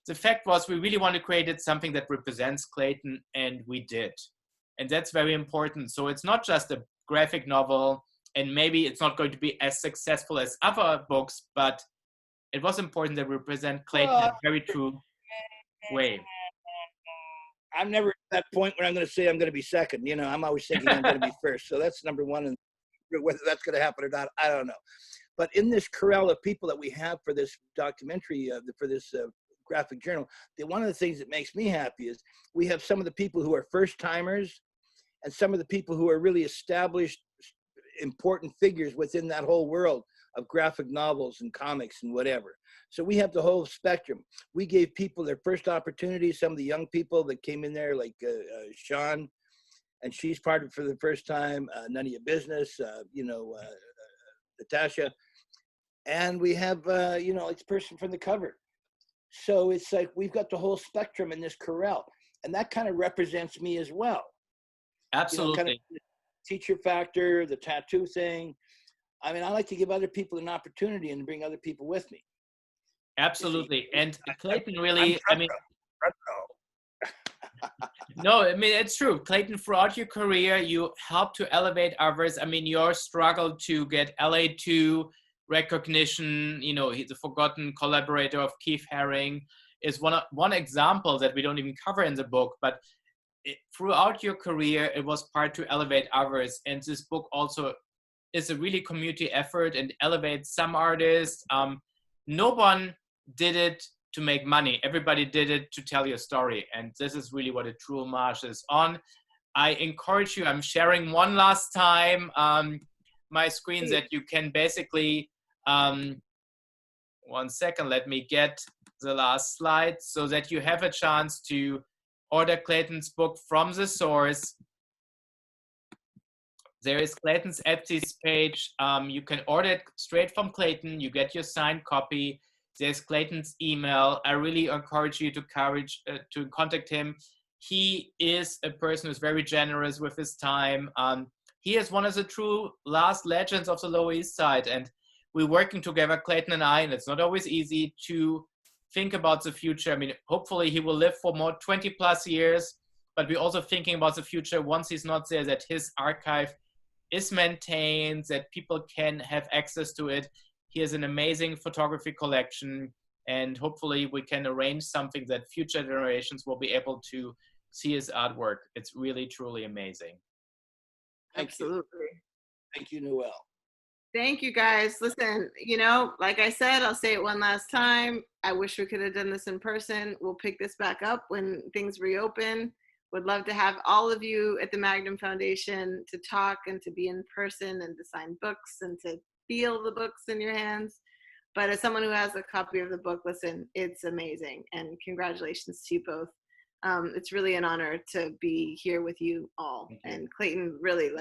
the fact was we really wanted to create something that represents Clayton, and we did. And that's very important. So it's not just a graphic novel, and maybe it's not going to be as successful as other books, but it was important that we represent Clayton in a very true way. I'm never at that point when I'm going to say I'm going to be second. You know, I'm always thinking I'm going to be first. So that's number one. And whether that's going to happen or not, I don't know. But in this corral of people that we have for this documentary, for this graphic journal, one of the things that makes me happy is we have some of the people who are first timers and some of the people who are really established, important figures within that whole world of graphic novels and comics and whatever. So we have the whole spectrum. We gave people their first opportunity. Some of the young people that came in there, like Sean, and she's part of it for the first time. None of Your Business, Natasha. And we have, like the person from the cover. So it's like we've got the whole spectrum in this corral. And that kind of represents me as well. Absolutely. Kind of the teacher factor, the tattoo thing. I mean, I like to give other people an opportunity and bring other people with me. Absolutely. And Clayton really, no, I mean, it's true. Clayton, throughout your career, you helped to elevate others. I mean, your struggle to get LA2 recognition, he's a forgotten collaborator of Keith Haring, is one example that we don't even cover in the book, but throughout your career, it was part to elevate others. And this book also is a really community effort and elevates some artists. No one did it to make money. Everybody did it to tell your story. And this is really what a true homage is on. I encourage you, I'm sharing one last time my screen that you can basically, 1 second, let me get the last slide so that you have a chance to order Clayton's book from the source. There is Clayton's Etsy page. You can order it straight from Clayton. You get your signed copy. There's Clayton's email. I really encourage you to contact him. He is a person who's very generous with his time. He is one of the true last legends of the Lower East Side. And we're working together, Clayton and I, and it's not always easy to think about the future. I mean, hopefully he will live for more 20 plus years, but we're also thinking about the future once he's not there, that his archive is maintained, that people can have access to it. He has an amazing photography collection, and hopefully we can arrange something that future generations will be able to see his artwork. It's really, truly amazing. Absolutely. Thank you, Noel. Thank you, guys. Listen, like I said, I'll say it one last time. I wish we could have done this in person. We'll pick this back up when things reopen. Would love to have all of you at the Magnum Foundation to talk and to be in person and to sign books and to feel the books in your hands. But as someone who has a copy of the book, listen, it's amazing. And congratulations to you both. It's really an honor to be here with you all. And Clayton, really,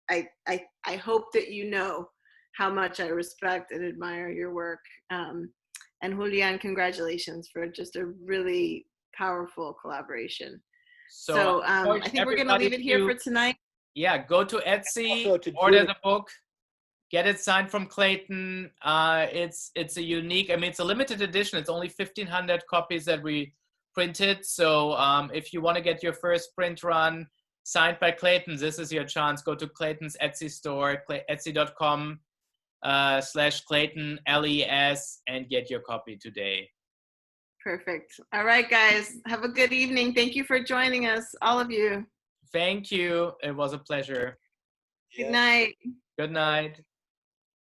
I hope that you know how much I respect and admire your work. And Julian, congratulations for just a really powerful collaboration. So I think we're going to leave it here for tonight. Yeah, go to Etsy, order the book, get it signed from Clayton. It's a unique, it's a limited edition. It's only 1,500 copies that we printed. So if you want to get your first print run signed by Clayton, this is your chance. Go to Clayton's Etsy store, etsy.com. /Clayton LES and get your copy today. Perfect. All right, guys. Have a good evening. Thank you for joining us, all of you. Thank you. It was a pleasure. Good night. Good night.